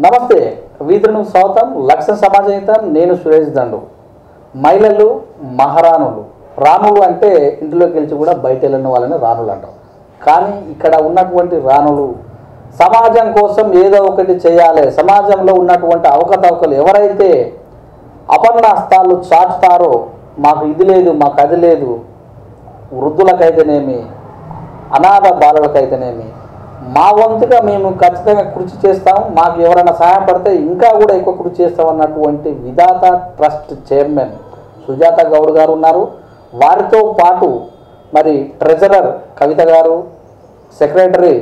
నమస్తే వీధులను స్వాగతం లక్ష్య సమాజహితం నేను సురేష్ దండు మహిళలు మహారాణులు రాణులు అంటే ఇంట్లోకి వెళ్ళి కూడా బయట వెళ్ళిన వాళ్ళని రాణులు అంటాం కానీ ఇక్కడ ఉన్నటువంటి రాణులు సమాజం కోసం ఏదో ఒకటి చేయాలి సమాజంలో ఉన్నటువంటి అవకతవకలు ఎవరైతే అపర్ణాస్తాలు చాటుతారో మాకు ఇది లేదు మాకు అది లేదు వృద్ధులకైతేనేమి అనాథ బాలలకైతేనేమి మా వంతుగా మేము ఖచ్చితంగా కృషి చేస్తాం మాకు ఎవరైనా సహాయపడితే ఇంకా కూడా ఎక్కువ కృషి చేస్తాం అన్నటువంటి విధాత ట్రస్ట్ చైర్మన్ సుజాత గౌడ్ గారు ఉన్నారు వారితో పాటు మరి ట్రెజరర్ కవిత గారు సెక్రటరీ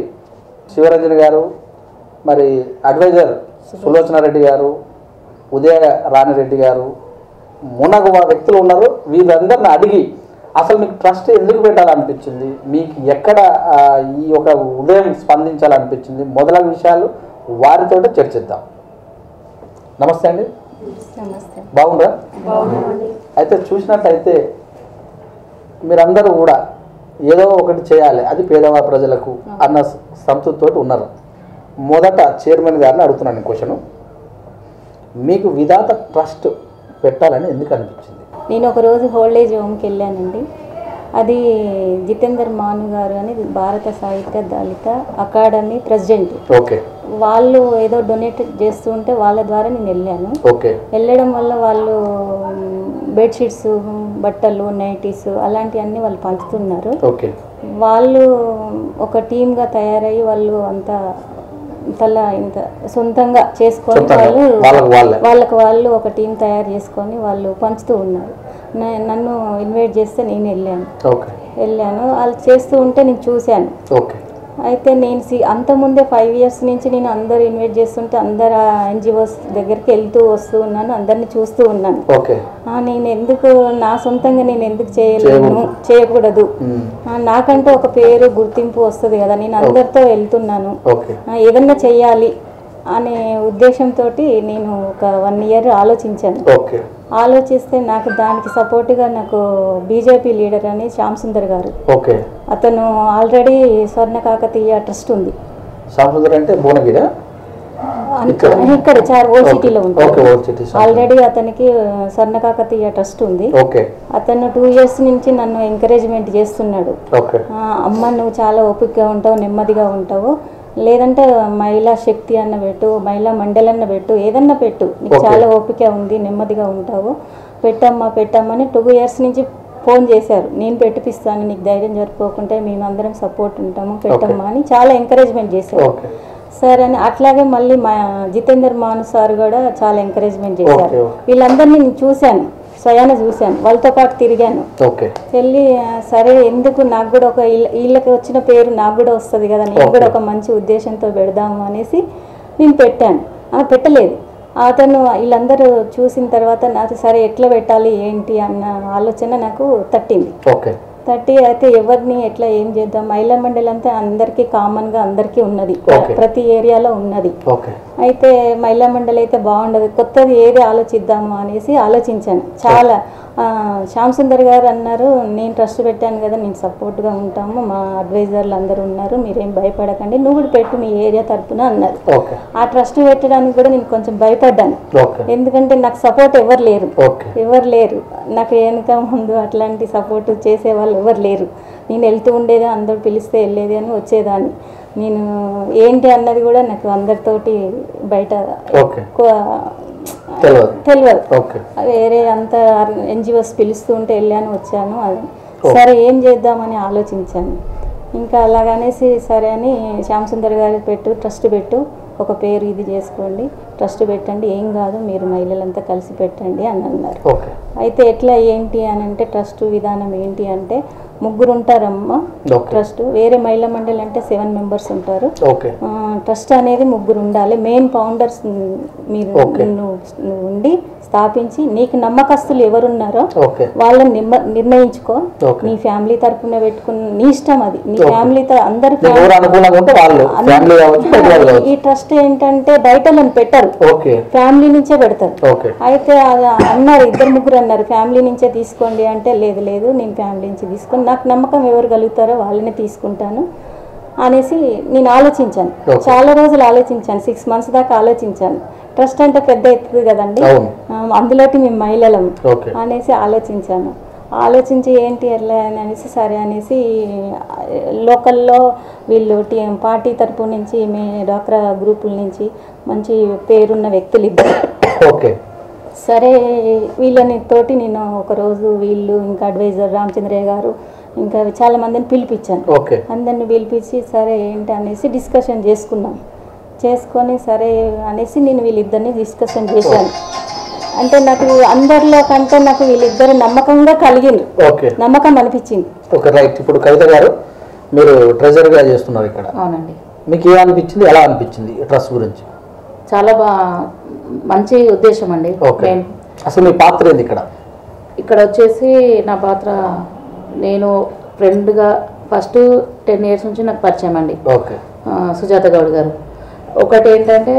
శివరంజన్ గారు మరి అడ్వైజర్ సులోచన రెడ్డి గారు ఉదయ రాణిరెడ్డి గారు మునగు వ్యక్తులు ఉన్నారు వీరందరిని అడిగి అసలు మీకు ట్రస్ట్ ఎందుకు పెట్టాలనిపించింది మీకు ఎక్కడ ఈ ఒక ఉదయం స్పందించాలనిపించింది మొదలగు విషయాలు వారితో చర్చిద్దాం నమస్తే అండి నమస్తే బాగుందా అయితే చూసినట్టయితే మీరందరూ కూడా ఏదో ఒకటి చేయాలి అది పేదవాళ్ళ ప్రజలకు అన్న సంతృప్తితో ఉన్నారు మొదట చైర్మన్ గారిని అడుగుతున్నాను క్వశ్చన్ మీకు విధాత ట్రస్ట్ పెట్టాలని ఎందుకు అనిపించింది నేను ఒకరోజు ఓల్డేజ్ హోమ్కి వెళ్ళానండి అది జితేందర్ మాను గారు అని భారత సాహిత్య దళిత అకాడమీ ప్రెసిడెంట్ ఓకే వాళ్ళు ఏదో డొనేట్ చేస్తూ ఉంటే వాళ్ళ ద్వారా నేను వెళ్ళాను ఓకే వెళ్ళడం వల్ల వాళ్ళు బెడ్షీట్స్ బట్టలు నైటీస్ అలాంటివన్నీ వాళ్ళు పంచుతున్నారు ఓకే వాళ్ళు ఒక టీమ్గా తయారయ్యి వాళ్ళు అంతా తల ఇంత సొంతంగా చేసుకొని వాళ్ళకు వాళ్ళు ఒక టీం తయారు చేసుకొని వాళ్ళు పంచుతూ ఉన్నారు నన్ను ఇన్వైట్ చేస్తే నేను వెళ్ళాను వాళ్ళు చేస్తూ ఉంటే నేను చూశాను అయితే నేను అంతకుముందే 5 years నుంచి నేను అందరు ఇన్వైట్ చేస్తుంటే అందరు ఎన్జిఓస్ దగ్గరికి వెళ్తూ వస్తూ ఉన్నాను అందరిని చూస్తూ ఉన్నాను నేను ఎందుకు నా సొంతంగా నేను ఎందుకు చేయకూడదు నాకంటూ ఒక పేరు గుర్తింపు వస్తుంది కదా నేను అందరితో వెళ్తున్నాను ఏదన్నా చెయ్యాలి అనే ఉద్దేశంతో నేను ఒక 1 year ఆలోచించాను ఆలోచిస్తే నాకు దానికి సపోర్ట్గా నాకు బీజేపీ లీడర్ అని శ్యామ్ సుందర్ గారు అతను ఆల్రెడీ స్వర్ణ కాకతీయ ట్రస్ట్ ఉంది ఇక్కడ ఓసిటీలో ఉంటుంది ఆల్రెడీ అతనికి స్వర్ణ కాకతీయ ట్రస్ట్ ఉంది అతను 2 years నుంచి నన్ను ఎంకరేజ్మెంట్ చేస్తున్నాడు అమ్మ నువ్వు చాలా ఓపికగా ఉంటావు నెమ్మదిగా ఉంటావు లేదంటే మహిళా శక్తి అన్న పెట్టు మహిళా మండలి అన్న పెట్టు ఏదన్నా పెట్టు నీకు చాలా ఓపిక ఉంది నెమ్మదిగా ఉంటావు పెట్టమ్మని 2 years నుంచి ఫోన్ చేశారు నేను పెట్టిపిస్తాను నీకు ధైర్యం జరిపోకుంటే మేమందరం సపోర్ట్ ఉంటాము పెట్టమ్మా అని చాలా ఎంకరేజ్మెంట్ చేశారు సరే అని అట్లాగే మళ్ళీ మా జితేందర్ మాను సార్ కూడా చాలా ఎంకరేజ్మెంట్ చేశారు వీళ్ళందరినీ నేను చూశాను స్వయాన చూశాను వాళ్ళతో పాటు తిరిగాను వెళ్ళి సరే ఎందుకు నాకు కూడా ఒక వీళ్ళకి వచ్చిన పేరు నాకు కూడా వస్తుంది కదా నేను కూడా ఒక మంచి ఉద్దేశంతో పెడదాము అనేసి నేను పెట్టలేదు అతను వీళ్ళందరూ చూసిన తర్వాత నాకు సరే ఎట్లా పెట్టాలి ఏంటి అన్న ఆలోచన నాకు తట్టి అయితే ఎవరిని ఎట్లా ఏం చేద్దాం మహిళా మండలి అంతా అందరికీ కామన్గా అందరికీ ఉన్నది ప్రతి ఏరియాలో ఉన్నది అయితే మహిళా మండలి అయితే బాగుండదు కొత్తది ఏది ఆలోచిద్దాము అనేసి ఆలోచించాను చాలా శ్యామ్ సుందర్ గారు అన్నారు నేను ట్రస్ట్ పెట్టాను కదా నేను సపోర్ట్గా ఉంటాము మా అడ్వైజర్లు అందరూ ఉన్నారు మీరేం భయపడకండి నువ్వు కూడా పెట్టు మీ ఏరియా తరఫున అన్నారు ఆ ట్రస్ట్ పెట్టడానికి కూడా నేను కొంచెం భయపడ్డాను ఎందుకంటే నాకు సపోర్ట్ ఎవరు లేరు నాకు వెనుక ముందు అట్లాంటి సపోర్ట్ చేసే వాళ్ళు ఎవరు లేరు నేను వెళ్తూ ఉండేది అందరూ పిలిస్తే వెళ్ళేది అని వచ్చేదాన్ని నేను ఏంటి అన్నది కూడా నాకు అందరితోటి బయట తెలియదు వేరే అంత ఎన్జిఓస్ పిలుస్తూ ఉంటే వెళ్ళాను వచ్చాను అది సరే ఏం చేద్దామని ఆలోచించాను ఇంకా అలాగనేసి సరే అని శ్యామ్ సుందర్ గారు ట్రస్ట్ పెట్టు ఒక పేరు ఇది చేసుకోండి ట్రస్ట్ పెట్టండి ఏం కాదు మీరు మహిళలంతా కలిసి పెట్టండి అని అన్నారు అయితే ఎట్లా ఏంటి అని అంటే ట్రస్ట్ విధానం ఏంటి అంటే 3 ఉంటారమ్మా ట్రస్ట్ వేరే మహిళా మండలి అంటే 7 members ఉంటారు ట్రస్ట్ అనేది 3 ఉండాలి మెయిన్ ఫౌండర్స్ మీరు ఉండి స్థాపించి నీకు నమ్మకస్తులు ఎవరున్నారో వాళ్ళని నిర్ణయించుకో నీ ఫ్యామిలీ తరఫున పెట్టుకున్న నీ ఇష్టం అది నీ ఫ్యామిలీతో అందరు ఈ ట్రస్ట్ ఏంటంటే బయట పెట్టరు ఫ్యామిలీ నుంచే పెడతారు అయితే అన్నారు 2-3 అన్నారు ఫ్యామిలీ నుంచే తీసుకోండి అంటే లేదు నేను ఫ్యామిలీ నుంచి తీసుకొని నాకు నమ్మకం ఎవరు కలుగుతారో వాళ్ళని తీసుకుంటాను అనేసి నేను ఆలోచించాను. చాలా రోజులు ఆలోచించాను, 6 months దాకా ఆలోచించాను. ట్రస్ట్ అంటే పెద్ద ఎత్తుది కదండి, అందులోకి మేము మహిళలం అనేసి ఆలోచించాను. ఆలోచించి ఏంటి ఎట్లా అనేసి సరే అనేసి లోకల్లో వీళ్ళు పార్టీ తరపు నుంచి మీ డ్వాక్రా గ్రూపుల నుంచి మంచి పేరున్న వ్యక్తులు ఇద్దరు. సరే వీళ్ళని తోటి నేను ఒకరోజు వీళ్ళు ఇంకా అడ్వైజర్ రామచంద్రయ్య గారు ఇంకా చాలా మందిని పిలిపించాను. అందరిని పిలిపించి సరే ఏంటి అనేసి డిస్కషన్ చేసుకొని సరే అనేసి నేను వీళ్ళిద్దరిని డిస్కషన్ చేశాను. అంటే నాకు అందరిలో కంటే నాకు వీళ్ళిద్దరు నమ్మకంగా కలిగింది, నమ్మకం అనిపించింది. ఇప్పుడు కవిత గారు మీరు ట్రెజరీగా చేస్తున్నారు ఇక్కడ. అవునండి. మీకు ఏమనిపించింది, ఎలా అనిపించింది ట్రస్ట్ గురించి? చాలా మంచి ఉద్దేశం అండి. అసలు మీ పాత్ర ఏంది ఇక్కడ? ఇక్కడ వచ్చేసి నా పాత్ర, నేను ఫ్రెండ్గా ఫస్ట్ 10 years నుంచి నాకు పరిచయం అండి సుజాత గౌడ్ గారు. ఒకటి ఏంటంటే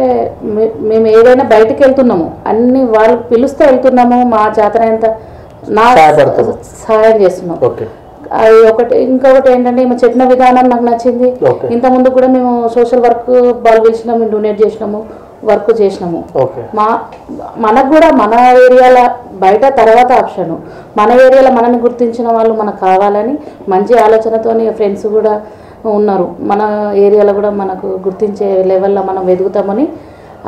మేము ఏదైనా బయటకు వెళ్తున్నాము, అన్ని వాళ్ళు పిలుస్తే వెళ్తున్నాము, మా చేతనంత నా సహాయం చేస్తున్నాం. అది ఒకటి. ఇంకొకటి ఏంటంటే ఈమె చెప్పిన విధానం నాకు నచ్చింది. ఇంతకుముందు కూడా మేము సోషల్ వర్క్ వాళ్ళు పిలిచినాము, డొనేట్ చేసినాము, వర్క్ చేసినాము. మనకు కూడా మన ఏరియాల బయట తర్వాత ఆప్షన్, మన ఏరియాలో మనల్ని గుర్తించిన వాళ్ళు మనకు కావాలని మంచి ఆలోచనతోని ఫ్రెండ్స్ కూడా ఉన్నారు. మన ఏరియాలో కూడా మనకు గుర్తించే లెవెల్లో మనం ఎదుగుతామని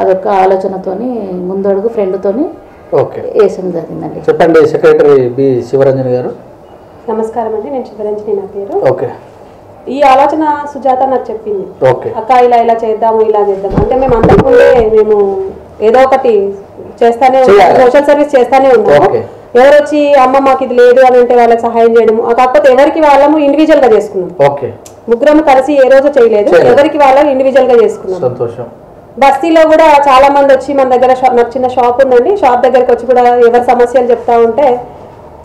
అదొక ఆలోచనతోని ముందడుగు ఫ్రెండ్తోని వేసడం జరిగిందండి. చెప్పండి సెక్రటరీ బి శివరంజని గారు. నమస్కారం అండి, నేను శివరంజని నా పేరు. ఈ ఆలోచన సుజాత నాకు చెప్పింది, అక్క ఇలా చేద్దాము, ఇలా చేద్దాం అంటే మేము అంతకుముందే మేము ఏదో ఒకటి చేస్తానే ఉన్నాము, సోషల్ సర్వీస్ చేస్తానే ఉన్నాము. ఎవరు వచ్చి అమ్మ మాకు ఇది లేదు అని అంటే వాళ్ళకి సహాయం చేయడము, కాకపోతే ఎవరికి వాళ్ళము ఇండివిజువల్ గా చేసుకున్నాం. ముగ్గురం కలిసి ఏ రోజు చేయలేదు, ఎవరికి వాళ్ళం ఇండివిజువల్ గా చేసుకున్నాం. బస్తీలో కూడా చాలా మంది వచ్చి మన దగ్గర నాకు చిన్న షాప్ ఉందండి, షాప్ దగ్గరకు వచ్చి కూడా ఎవరి సమస్యలు చెప్తా ఉంటే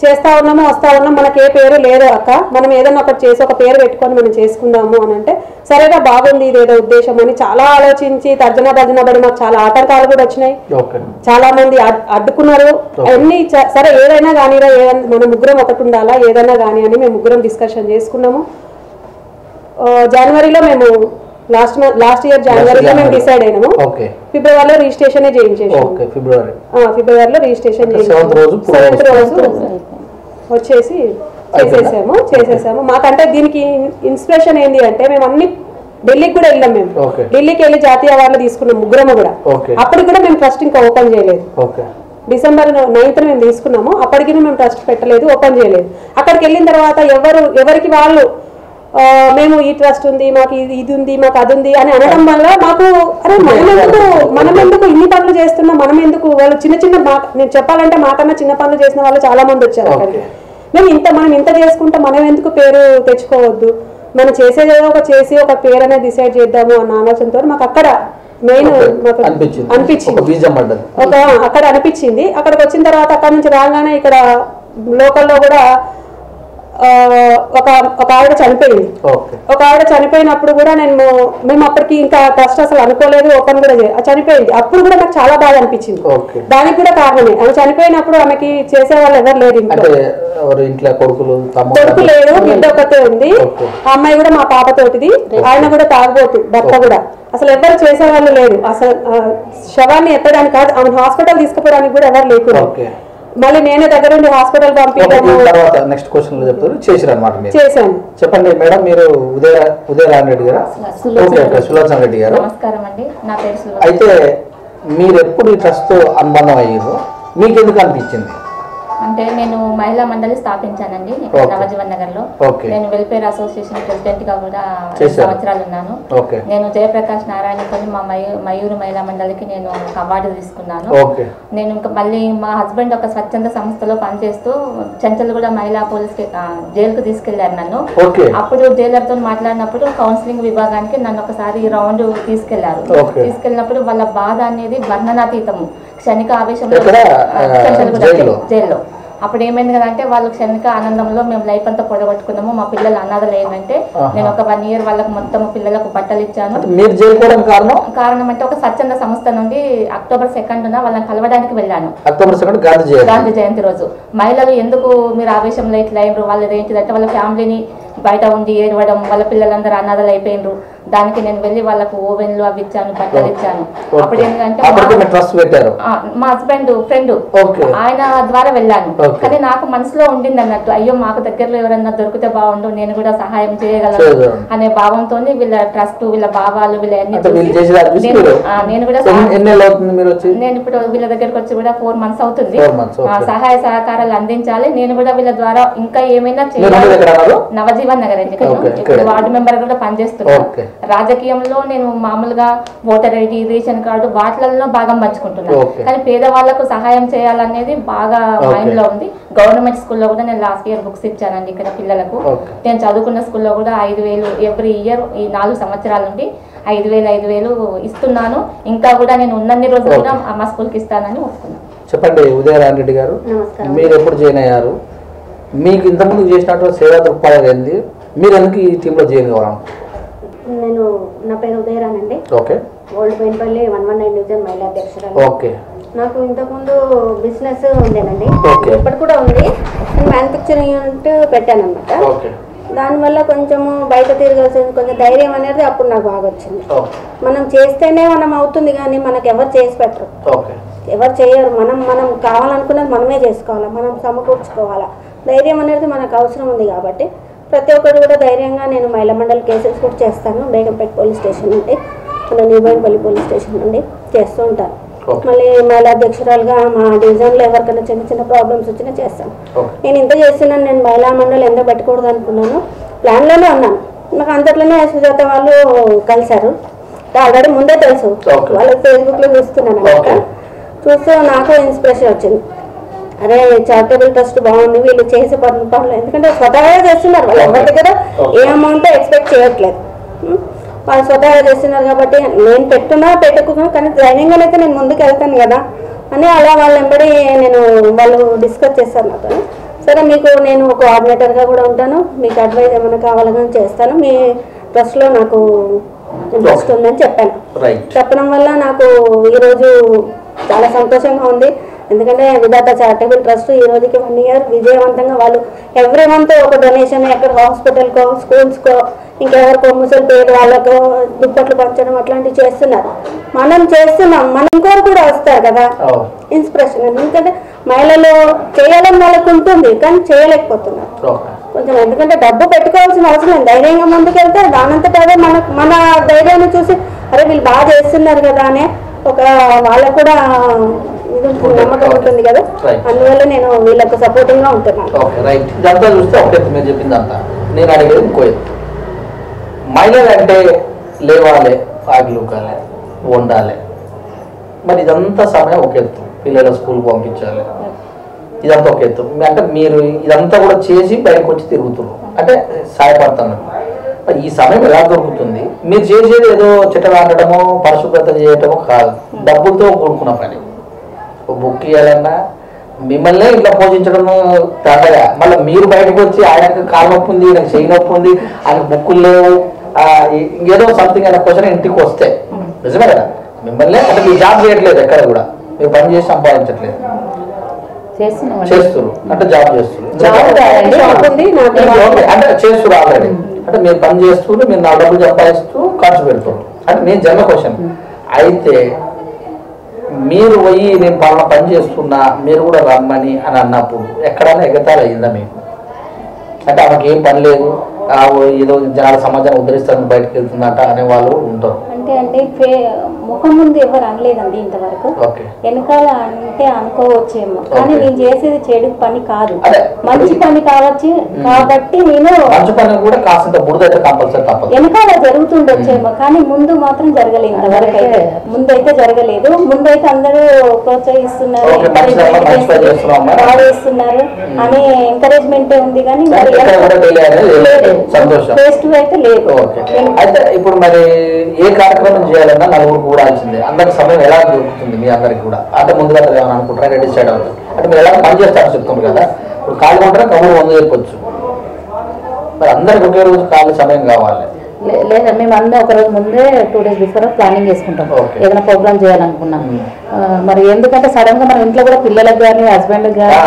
చేస్తా ఉన్నాము, వస్తా ఉన్నాం. మనకి ఏ పేరు లేదు అక్క, మనం ఏదైనా ఒకటి చేసి ఒక పేరు పెట్టుకొని మనం చేసుకుందాము అని అంటే సరేగా బాగుంది ఇదేదో ఉద్దేశం అని చాలా ఆలోచించి తర్జన భజన పడి మాకు చాలా ఆటంకాలు కూడా వచ్చినాయి, చాలా మంది అడ్డుకున్నారు. అన్ని సరే ఏదైనా కానీ మన ముగ్గురం ఒకటి ఉండాలా ఏదైనా కానీ అని మేము ముగ్గురం డిస్కషన్ చేసుకున్నాము. జనవరిలో మేము లాస్ట్ ఇయర్ జనవరిలో మేము డిసైడ్ అయినాము. ఫిబ్రవరిలో రిజిస్ట్రేషన్ చేయించేసాము. ఫిబ్రవరిలో రిజిస్ట్రేషన్ వచ్చేసి చేసేసాము. మాకంటే దీనికి ఇన్స్పిరేషన్ ఏంటి అంటే మేము అన్ని ఢిల్లీకి కూడా వెళ్ళాం. మేము ఢిల్లీకి వెళ్ళి జాతీయ అవార్డులు తీసుకున్నాం ముగ్గురము కూడా. అప్పటికి కూడా మేము ట్రస్ట్ ఇంకా ఓపెన్ చేయలేదు. December 9th మేము తీసుకున్నాము, అప్పటికి మేము ట్రస్ట్ పెట్టలేదు, ఓపెన్ చేయలేదు. అక్కడికి వెళ్ళిన తర్వాత ఎవరికి వాళ్ళు మేము ఈ ట్రస్ట్ ఉంది, మాకు ఇది ఉంది, మాకు అది ఉంది అని అనడం వల్ల మాకు అరే మనం ఎందుకు ఇన్ని పనులు చేస్తున్నాం, మనం ఎందుకు వాళ్ళు చిన్న నేను చెప్పాలంటే మాకన్నా చిన్న పనులు చేసిన వాళ్ళు చాలా మంది వచ్చారు అక్కడికి. మనం ఇంత చేసుకుంటే మనం ఎందుకు పేరు తెచ్చుకోవద్దు, మనం చేసేదేదో చేసి ఒక పేరు అనేది డిసైడ్ చేద్దాము అన్న ఆలోచనతో మాకు అక్కడ మెయిన్ అనిపించింది. అక్కడ అనిపించింది. అక్కడికి వచ్చిన తర్వాత అక్కడ నుంచి రాగానే ఇక్కడ లోకల్లో కూడా ఒక ఆవిడ చనిపోయింది. ఒక ఆవిడ చనిపోయినప్పుడు కూడా మేము అప్పటికి ఇంకా ట్రస్ట్ అసలు అనుకోలేదు, ఓపెన్ కూడా చనిపోయింది. అప్పుడు కూడా నాకు చాలా బాగా అనిపించింది. దానికి కూడా కారణమే, ఆమె చనిపోయినప్పుడు ఆమెకి చేసే వాళ్ళు ఎవరు లేరు, కొడుకు లేడు, బిడ్డ ఒకతే ఉంది. ఆ అమ్మాయి కూడా మా పాపతోటిది, ఆయన కూడా తాగబోతు, భర్త కూడా. అసలు ఎవరు చేసేవాళ్ళు లేరు. అసలు శవాన్ని ఎత్తడానికి కాదు, ఆమె హాస్పిటల్ తీసుకుపోవడానికి కూడా ఎవరు లేకుండా మళ్ళీ నేనే దగ్గర ఉండి హాస్పిటల్ పంపించాను. చేశాను. చెప్పండి మేడం, మీరు ఉదయరామ్ రెడ్డి గారు, సులోచన రెడ్డి గారు. నమస్కారం అండి, నా పేరు. అయితే మీరు ఎప్పుడు ఈ ట్రస్ట్ అనుబంధం అయ్యారు, మీకు ఎందుకు అనిపించింది? అంటే నేను మహిళా మండలి స్థాపించానండి నవజీవన్ నగర్ లో. నేను వెల్ఫేర్ అసోసియేషన్ ప్రెసిడెంట్ గా కూడా 2 సంవత్సరాలు ఉన్నాను. నేను జయప్రకాష్ నారాయణతో మా మయూరు మహిళా మండలికి నేను అవార్డు తీసుకున్నాను. నేను ఇంకా మళ్ళీ మా హస్బెండ్ ఒక స్వచ్ఛంద సంస్థలో పనిచేస్తూ చెంచల్గూడ మహిళా పోలీస్ జైలుకు తీసుకెళ్లారు నన్ను. అప్పుడు జైలర్ తో మాట్లాడినప్పుడు కౌన్సిలింగ్ విభాగానికి నన్ను ఒకసారి రౌండ్ తీసుకెళ్లారు. తీసుకెళ్ళినప్పుడు వాళ్ళ బాధ అనేది వర్ణనాతీతము, క్షణిక ఆవేశంలో జైల్లో. అప్పుడు ఏమైంది కదా అంటే వాళ్ళు క్షణిక ఆనందంలో మేము లైఫ్ అంతా పొడగొట్టుకున్నాము. మా పిల్లలు అనాథలు ఏంటంటే నేను ఒక 1 year వాళ్ళకి మొత్తం పిల్లలకు బట్టలు ఇచ్చాను. కారణం అంటే ఒక స్వచ్ఛంద సంస్థ నుండి October 2nd వాళ్ళని కలవడానికి వెళ్ళాను. గాంధీ జయంతి రోజు మహిళలు ఎందుకు మీరు ఆవేశంలో ఇట్లా అయినారు, వాళ్ళది ఏంటిదంటే వాళ్ళ ఫ్యామిలీని బయట ఉండి ఏడవడం, వాళ్ళ పిల్లలందరూ అనాథలు అయిపోయినరు. దానికి నేను వెళ్ళి వాళ్ళకు ఓవెన్లు అవి ఇచ్చాను, బట్టలు ఇచ్చాను. అప్పుడు ఏంటంటే మా హస్బెండ్ ఫ్రెండ్ ఆయన ద్వారా వెళ్ళాను. కానీ నాకు మనసులో ఉండింది అన్నట్టు, అయ్యో మాకు దగ్గరలో ఎవరన్నా దొరికితే బాగుండు, నేను కూడా సహాయం చేయగలను అనే భావంతో వీళ్ళ ట్రస్ట్, వీళ్ళ భావాలు, వీళ్ళ నేను కూడా నేను ఇప్పుడు వీళ్ళ దగ్గరకు వచ్చి కూడా 4 months అవుతుంది. సహాయ సహకారాలు అందించాలి. నేను కూడా వీళ్ళ ద్వారా ఇంకా ఏమైనా చేయాలి. నవజీవన్ నగర్ అండి, ఇప్పుడు వార్డు మెంబర్ కూడా పనిచేస్తున్నాను. రాజకీయంలో నేను మామూలుగా ఓటర్ ఐడి, రేషన్ కార్డు వాటిలలో భాగం పంచుకుంటున్నాను. కానీ పేదవాళ్లకు సహాయం చేయాలనేది బాగా మైండ్ లో ఉంది. గవర్నమెంట్ స్కూల్లో కూడా నేను లాస్ట్ ఇయర్ బుక్స్ ఇచ్చానండి ఇక్కడ పిల్లలకు. నేను చదువుకున్న స్కూల్లో కూడా 5,000 ఎవ్రీ ఇయర్ ఈ 4 సంవత్సరాల నుండి 5,000 ఇస్తున్నాను. ఇంకా కూడా నేను ఉన్నన్ని రోజులు కూడా మా స్కూల్కి ఇస్తానని ఒప్పుకున్నాను. చెప్పండి ఉదయనారాయణ రెడ్డి గారు, మీరు ఎప్పుడు జాయిన్ అయ్యారు? మీకు ఇంతకుముందు చేసినట్టు సేవా దృక్పథం ఏంది? మీరు ఎందుకు ఈ టీంలో జాయిన్ కావాలనుకుంటున్నారు? నేను నా పేరు ఉదయరాన్ అండి. ఓకే. ఓల్డ్ బెయిన్పల్లి 119 డివిజన్ మహిళా అధ్యక్షురాలు. ఓకే. నాకు ఇంతకుముందు బిజినెస్ ఉండేనండి, ఇప్పటి కూడా ఉంది. నేను మ్యానుఫ్యాక్చరింగ్ యూనిట్ పెట్టాను అనమాట. దానివల్ల కొంచెము బయట తిరగాల్సింది, కొంచెం ధైర్యం అనేది అప్పుడు నాకు బాగా వచ్చింది. మనం చేస్తేనే మనం అవుతుంది, కానీ మనకు ఎవరు చేసి పెట్టరు, ఎవరు చేయరు. మనం కావాలనుకున్నది మనమే చేసుకోవాలా, మనం సమకూర్చుకోవాలా. ధైర్యం అనేది మనకు అవసరం ఉంది కాబట్టి ప్రతి ఒక్కరు కూడా ధైర్యంగా నేను మహిళా మండలి కేసెస్ కూడా చేస్తాను. బేగంపేట పోలీస్ స్టేషన్ నుండి, మన న్యూబైన్పల్లి పోలీస్ స్టేషన్ నుండి చేస్తూ ఉంటాను. మళ్ళీ మహిళా అధ్యక్షురాలుగా మా డివిజన్లో ఎవరికైనా చిన్న చిన్న ప్రాబ్లమ్స్ వచ్చినా చేస్తాను. నేను ఇంత చేస్తున్నాను, నేను మహిళా మండలి ఎందుకు పెట్టకూడదు అనుకున్నాను. ప్లాన్లోనే ఉన్నాను. నాకు అంతట్లోనే సుజాత వాళ్ళు కలిశారు. ఆల్రెడీ ముందే తెలుసు, వాళ్ళు ఫేస్బుక్లో చూస్తున్నాను అనమాట. చూస్తూ నాకు ఇన్స్పిరేషన్ వచ్చింది. అరే చారిటబుల్ ట్రస్ట్ బాగుంది, వీళ్ళు చేసే పనులు ఎందుకంటే స్వతహాగా చేస్తున్నారు. వాళ్ళు ఎవరి దగ్గర ఏ అమౌంట్ ఎక్స్పెక్ట్ చేయట్లేదు, వాళ్ళు స్వతహాగా చేస్తున్నారు. కాబట్టి నేను పెట్టున్నా పెట్టుకున్నా, కానీ ధైర్యంగానైతే నేను ముందుకు వెళ్తాను కదా అని అలా వాళ్ళు వెంబడి వాళ్ళు డిస్కస్ చేస్తారు నాతో. సరే మీకు నేను కోఆర్డినేటర్గా కూడా ఉంటాను, మీకు అడ్వైజ్ ఏమైనా కావాలని చేస్తాను, మీ ట్రస్ట్లో నాకు ఇంట్రెస్ట్ ఉందని చెప్పాను. చెప్పడం వల్ల నాకు ఈరోజు చాలా సంతోషంగా ఉంది. ఎందుకంటే విధాత చారిటబుల్ ట్రస్ట్ ఈ రోజుకి 1 year విజయవంతంగా వాళ్ళు ఎవ్రీ మంత్ ఒక డొనేషన్, ఎక్కడ హాస్పిటల్కో, స్కూల్స్కో, ఇంకెవరికో ముసలి పేరు వాళ్ళకో దుప్పట్లు పంచడం అట్లాంటివి చేస్తున్నారు. మనం చేస్తున్నాం, మన ఇంకోరు కూడా వస్తారు కదా ఇన్స్పిరేషన్. ఎందుకంటే మహిళలు చేయాలని వాళ్ళకు ఉంటుంది, కానీ చేయలేకపోతున్నారు కొంచెం. ఎందుకంటే డబ్బు పెట్టుకోవాల్సిన అవసరం లేదు, ధైర్యంగా ముందుకెళ్తే దానంతట అదే మన ధైర్యాన్ని చూసి అరే వీళ్ళు బాగా చేస్తున్నారు కదా అనే ఒక వాళ్ళకు కూడా నమ్మకం ఉంటుంది కదా. అందువల్ల నేను వీళ్ళకు సపోర్టింగ్ గా ఉంటున్నాను. ఇదంతా చూస్తే ఒకటే మీరు చెప్పిందంతా నేను అడిగేది ఇంకో మహిళలు అంటే లేవాలి, ఆగిలుకాలి, వండాలి. మరి ఇదంతా సమయం ఒక ఎత్తు, పిల్లల స్కూల్కి పంపించాలి, ఇదంతా ఒక ఎత్తు. అంటే మీరు ఇదంతా కూడా చేసి బయటకు వచ్చి తిరుగుతున్నారు అంటే సహాయపడుతున్నారు. ఈ సమయం ఎలా దొరుకుతుంది? మీరు చేసేది ఏదో చెట్టలు ఆడటమో పరిశుభ్రత చేయటమో కాదు, డబ్బులతో కూడుకున్న పని. బుక్ ఇవ్వాలన్నా మిమ్మల్ని ఇట్లా పోషించడం తండగా, మళ్ళీ మీరు బయటకు వచ్చి ఆయనకు కాలు నొప్పి ఉంది, నాకు చేయి నొప్పి ఉంది, ఆయన బుక్కులు లేవు, ఏదో సంథింగ్ అనే క్వశ్చన్ ఇంటికి వస్తే నిజమే కదా. మిమ్మల్ని అంటే మీరు జాబ్ చేయట్లేదు, ఎక్కడ కూడా మీరు పని చేసి సంపాదించట్లేదు, చేస్తున్నారు అంటే జాబ్ చేస్తున్నారు అంటే చేస్తున్నారు ఆల్రెడీ. అంటే మీరు పని చేస్తూ మీరు నా డబ్బులు సంపాదిస్తూ ఖర్చు పెడుతున్నారు అంటే నేను జన్మ క్వశ్చన్. అయితే మీరు పోయి నేను పని చేస్తున్నా మీరు కూడా రమ్మని అని అన్నప్పుడు ఎక్కడైనా ఎగతాళి అయ్యిందా మీకు? అంటే ఆమెకి ఏం పని లేదు, ఏదో జనాల సమాజాన్ని ఉద్ధరిస్తాను బయటకు వెళ్తుందట అనే వాళ్ళు ఉంటారు. అంటే ముఖం ముందు ఎవరు అనలేదండి ఇంతవరకు. వెనకాల అంటే అనుకోవచ్చేమో, కానీ నేను చేసేది చెడు పని కాదు, మంచి పని కావచ్చు. కాబట్టి నేను మంచి పని కూడా కాస్త బురద కంపల్సరీ తప్పదు, వెనకాల జరుగుతుండొచ్చేమో, కానీ ముందు మాత్రం జరగలేదు. ఇంతవరకు అయితే ముందైతే జరగలేదు. ముందైతే అందరూ ప్రోత్సహిస్తున్నారు, బాగా చేస్తున్నారు అనే ఎంకరేజ్మెంట్ ఉంది, కానీ ఫేస్ టు అయితే లేదు. అయితే ఇప్పుడు మరి ఏ కార్యక్రమం చేయాలన్నా నలుగురు కూడాల్సిందే. అందరికి సమయం ఎలా దొరుకుతుంది మీ అందరికి కూడా? అంటే ముందుగా ఏమైనా అనుకుంటారా, డిసైడ్ అవుతుంది అంటే మీరు ఎలా పని చేస్తారో చెప్తున్నారు కదా. ఇప్పుడు ఖాళీ ఉంటారా కబురు వంద చెప్పొచ్చు, మరి అందరికి ఒకే రోజు ఖాళీ సమయం కావాలి. లేదా మేము అన్నీ ఒక రోజు ముందే 2 days బిఫోర్ ప్లానింగ్ చేసుకుంటాం ఏదైనా ప్రోగ్రామ్ చేయాలనుకున్నాం. మరి ఎందుకంటే సడన్ గా మన ఇంట్లో కూడా పిల్లలకు కానీ హస్బెండ్కి కానీ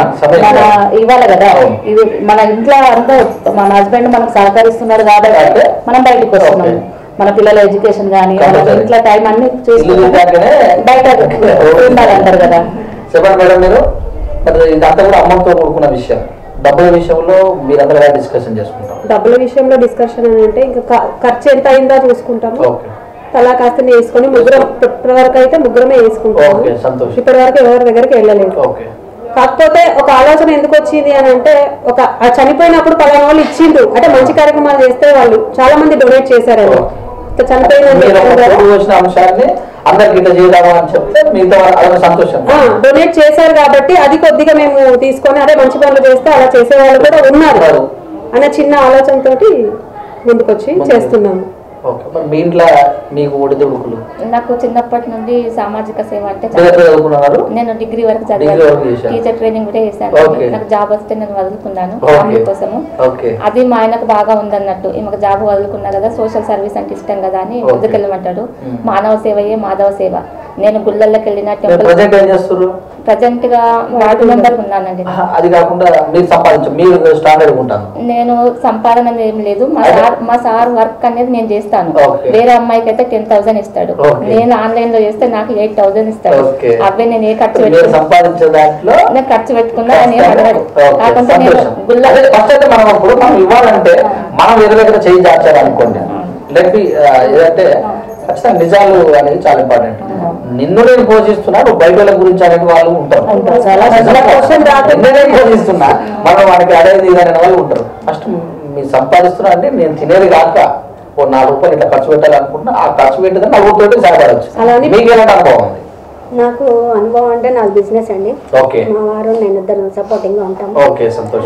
మన ఇవ్వాలి కదా. ఇది మన ఇంట్లో అంతా మన హస్బెండ్ మనకు సహకరిస్తున్నారు కాబట్టి మనం బయటకు వస్తున్నాం. మన పిల్లల ఎడ్యుకేషన్ కానీ ఇంట్లో టైం అన్ని చూసుకుంటే బయట ఉండాలంటారు కదా. చెప్పండి మేడం, మీరు ఇదంతా కూడా అమ్మతో కూడుకున్న విషయం. డబ్బుల విషయంలో మీరందరూ ఎలా డిస్కషన్ చేసుకుంటాం? డబ్బుల విషయంలో డిస్కషన్ అని అంటే ఇంకా ఖర్చు ఎంత అయిందో చూసుకుంటాము. తలా కాస్త వేసుకొని ముగ్గురం ఇప్పటి వరకు అయితే ముగ్గురమే వేసుకుంటాము. ఇప్పటి వరకు ఎవరి దగ్గరికి వెళ్ళలేదు. కాకపోతే ఒక ఆలోచన ఎందుకు వచ్చింది అని అంటే ఒక చనిపోయినప్పుడు 10 వాళ్ళు ఇచ్చిండ్రు అంటే మంచి కార్యక్రమాలు చేస్తే వాళ్ళు చాలా మంది డొనేట్ చేశారు. డొనేట్ చేశారు కాబట్టి అది కొద్దిగా మేము తీసుకొని అదే మంచి పనులు చేస్తే అలా చేసే వాళ్ళు కూడా ఉన్నారు అనే చిన్న ఆలోచనతోటి ముందుకొచ్చి చేస్తున్నాము. మీ ఇంట్లో మీకు ఒడిదుడుకులు? నాకు చిన్నప్పటి నుండి సామాజిక సేవ అంటే నేను డిగ్రీ వరకు చదివాను. టీచర్ ట్రైనింగ్ కూడా చేశాను. నాకు జాబ్ వస్తే నేను వదులుకున్నాను ఫ్యామిలీ కోసము. అది మా ఆయనకు బాగా ఉందన్నట్టు, ఈమెకు జాబ్ వదులుకున్నా కదా సోషల్ సర్వీస్ అంటే ఇష్టం కదా అని ముందుకెళ్ళమంటాడు. మానవ సేవయే మాధవ సేవ. నేను గుళ్ళల్లోకి వెళ్ళిన టెంపుల్ ప్రజెంట్ గా వార్డు మెంబర్ ఉన్నానండి. అది కాకుండా నేను సంపాదన ఏం లేదు. మా సార్ వర్క్ అనేది నేను చేస్తాను. వేరే అమ్మాయికి అయితే 10,000 ఇస్తాడు. నేను ఆన్లైన్ లో చేస్తే నాకు 8,000 ఇస్తాడు. అవే నేను ఏ ఖర్చు ఖర్చు పెట్టుకున్నా అని అడగడు. కాకుండా నేను ఖచ్చితంగా నిజాలు అనేది చాలా ఇంపార్టెంట్. నిన్ను నేను పోషిస్తున్నా, నువ్వు బయట వాళ్ళ గురించి అనేది వాళ్ళు ఉంటారు. పోషిస్తున్నా మనం వాడికి అడేది అనే వాళ్ళు ఉంటారు. ఫస్ట్ మీరు సంపాదిస్తున్నా అంటే నేను తినేది కాక ఓ 4 రూపాయలు ఇట్లా ఖర్చు పెట్టాలనుకుంటున్నా, ఆ ఖర్చు పెట్టేదని 4 తోటి సహాయపడవచ్చు. మీకు ఎలాంటి అనుభవం ఉంది? నాకు అనుభవం అంటే నాకు బిజినెస్ అండి. మా వారు నేను ఇద్దరు సపోర్టింగ్ గా ఉంటాము.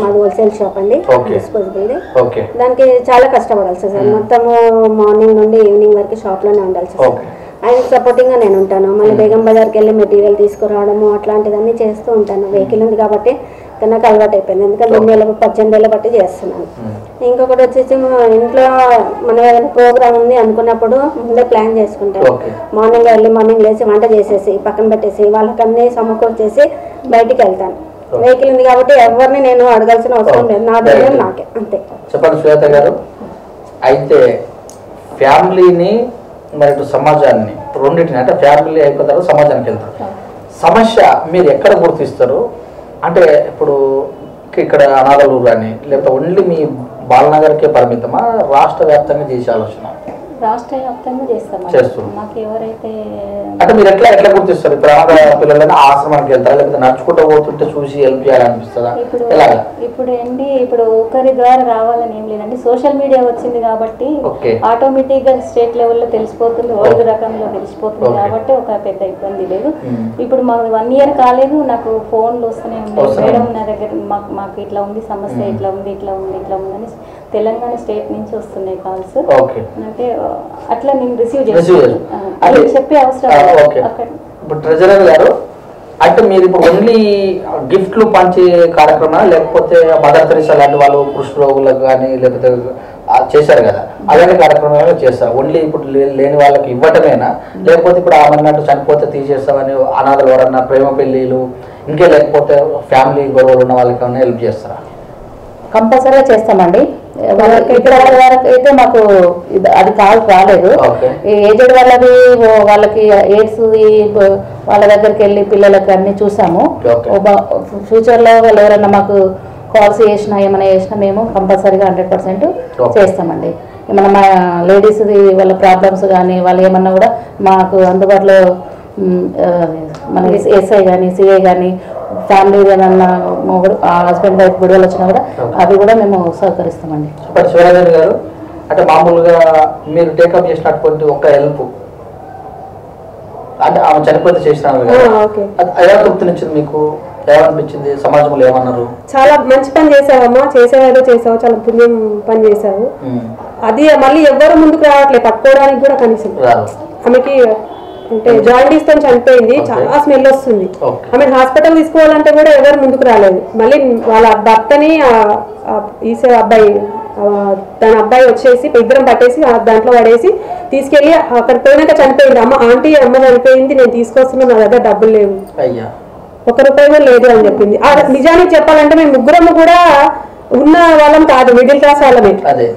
మాది హోల్సేల్ షాప్ అండి, డిస్పోజబుల్. దానికి చాలా కష్టపడాల్సి సార్. మొత్తము మార్నింగ్ నుండి ఈవినింగ్ వరకు షాప్ లోనే ఉండాల్సి వస్తుంది. ఆయనకు సపోర్టింగ్ గా నేను ఉంటాను. మళ్ళీ బేగం బజార్కి వెళ్ళి మెటీరియల్ తీసుకురావడము అట్లాంటివన్నీ చేస్తూ ఉంటాను. వెహికల్ ఉంది కాబట్టి నాకు అలవాటు అయిపోయింది. ఎందుకంటే 18 ఏళ్ళ బట్టి చేస్తున్నాను. ఇంకొకటి వచ్చేసి ఇంట్లో మనం ఏదైనా ప్రోగ్రామ్ ఉంది అనుకున్నప్పుడు ముందే ప్లాన్ చేసుకుంటాను. మార్నింగ్ లేచి వంట చేసేసి పక్కన పెట్టేసి వాళ్ళకన్నీ సమకూర్చేసి బయటికి వెళ్తాను. వెహికల్ ఉంది కాబట్టి ఎవరిని నేను అడగాల్సిన అవసరం లేదు. నా దగ్గర నాకే అంతే. చెప్పండి శ్వేత గారు, అయితే ఫ్యామిలీని మరి సమాజాన్ని రెండింటిని అంటే ఫ్యామిలీ అయిపోతారు సమాజానికి వెళ్తారు. సమస్య మీరు ఎక్కడ గుర్తిస్తారు? అంటే ఇప్పుడు ఇక్కడ అనాథలు కానీ లేకపోతే ఓన్లీ మీ బాలనగర్కే పరిమితమా, రాష్ట్ర వ్యాప్తంగా చేసే ఆలోచన? రాష్ట్ర వ్యాప్తంగా చేస్తాం. మాకు ఎవరైతే అంటే మీరు ఎట్లా గుర్తిస్తారు? ఇప్పుడు అనాథ పిల్లలని ఆశ్రమానికి వెళ్తారా, లేకపోతే నడుచుకుంటూ పోతుంటే చూసి హెల్ప్ చేయాలనిపిస్తుందా? ఇప్పుడు ఒకరి ద్వారా రావాలని ఏం లేదండి. సోషల్ మీడియా వచ్చింది కాబట్టి ఆటోమేటిక్ గా స్టేట్ లెవెల్లో తెలిసిపోతుంది, వరల్డ్ రకంలో తెలిసిపోతుంది కాబట్టి ఒక పెద్ద ఇబ్బంది లేదు. ఇప్పుడు మాకు 1 year కాలేదు, నాకు ఫోన్లు వస్తూనే ఉన్నాయి. మేడం నా దగ్గర మాకు ఇట్లా ఉంది సమస్య, ఇట్లా ఉంది అని తెలంగాణ స్టేట్ నుంచి వస్తున్నాయి కాల్స్. అంటే అట్లా నేను రిసీవ్ చేస్తాను, చెప్పే అవసరం. ఇప్పుడు ట్రెజరర్ గారు, అంటే మీరు ఇప్పుడు ఓన్లీ గిఫ్ట్లు పంచే కార్యక్రమం లేకపోతే మదర్ తెరీసా లాంటి వాళ్ళు కృష్ణ రోగులకు కానీ లేకపోతే చేశారు కదా అలాంటి కార్యక్రమాలు చేస్తారు? ఓన్లీ ఇప్పుడు లేని వాళ్ళకి ఇవ్వటమేనా, లేకపోతే ఇప్పుడు ఆమెన్నట్టు చనిపోతే తీసేస్తామని అనాథలు ఎవరన్నా ప్రేమ పెళ్ళిళ్ళు ఇంకే లేకపోతే ఫ్యామిలీ గొడవలు ఉన్న వాళ్ళకి ఏమైనా హెల్ప్ చేస్తారా? కంపల్సరీగా చేస్తామండి. ఇక్కడ వరకు అయితే మాకు అది కాల్ రాలేదు. ఏజెడ్ వాళ్ళకి ఎయిడ్స్ వాళ్ళ దగ్గరికి వెళ్ళి పిల్లలకి అన్ని చూసాము. ఫ్యూచర్ లో వాళ్ళు ఎవరైనా మాకు కాల్స్ చేసినా ఏమైనా చేసినా మేము కంపల్సరీగా 100% చేస్తామండి. ఏమన్నా మా లేడీస్ వాళ్ళ ప్రాబ్లమ్స్ కానీ వాళ్ళు ఏమన్నా కూడా మాకు అందుబాటులో మన ఎస్ఐ కానీ సిఐ కానీ ఫ్యామిలీ ఏమన్నా హస్బెండ్ వైఫ్ గొడవలు వచ్చినా కూడా అవి కూడా మేము సహకరిస్తామండి. శివరాజన్ గారు, అంటే మామూలుగా మీరు టేకప్ చేసినటువంటి ఒక హెల్ప్ అంటే ఆమె చనిపోతే చేసినారు కదా, ఎలా తృప్తినిచ్చింది మీకు? ఏమనిపించింది? సమాజంలో ఏమన్నారు? చాలా మంచి పని చేసావమ్మా, చేసేవాళ్ళు చేసావు, చాలా పుణ్యం పని చేసావు. అది మళ్ళీ ఎవ్వరు ముందుకు రావట్లేదు పట్టుకోవడానికి కూడా కనీసం. ఆమెకి అంటే జాయింటీస్ తో చనిపోయింది. చాలా స్మెల్ వస్తుంది. ఆమె హాస్పిటల్ తీసుకోవాలంటే కూడా ఎవరు ముందుకు రాలేదు. మళ్ళీ వాళ్ళ భర్తని ఈసే అబ్బాయి తన అబ్బాయి వచ్చేసి ఇద్దరం పట్టేసి దాంట్లో పడేసి తీసుకెళ్లి అక్కడ పోయినాక చనిపోయింది. అమ్మ చనిపోయింది, నేను తీసుకొస్తున్నా, నా దగ్గర డబ్బులు లేవు, ₹1 కూడా లేదు అని చెప్పింది. నిజానికి చెప్పాలంటే మేము ముగ్గురము కూడా ఉన్న వాళ్ళం కాదు, మిడిల్ క్లాస్ వాళ్ళమే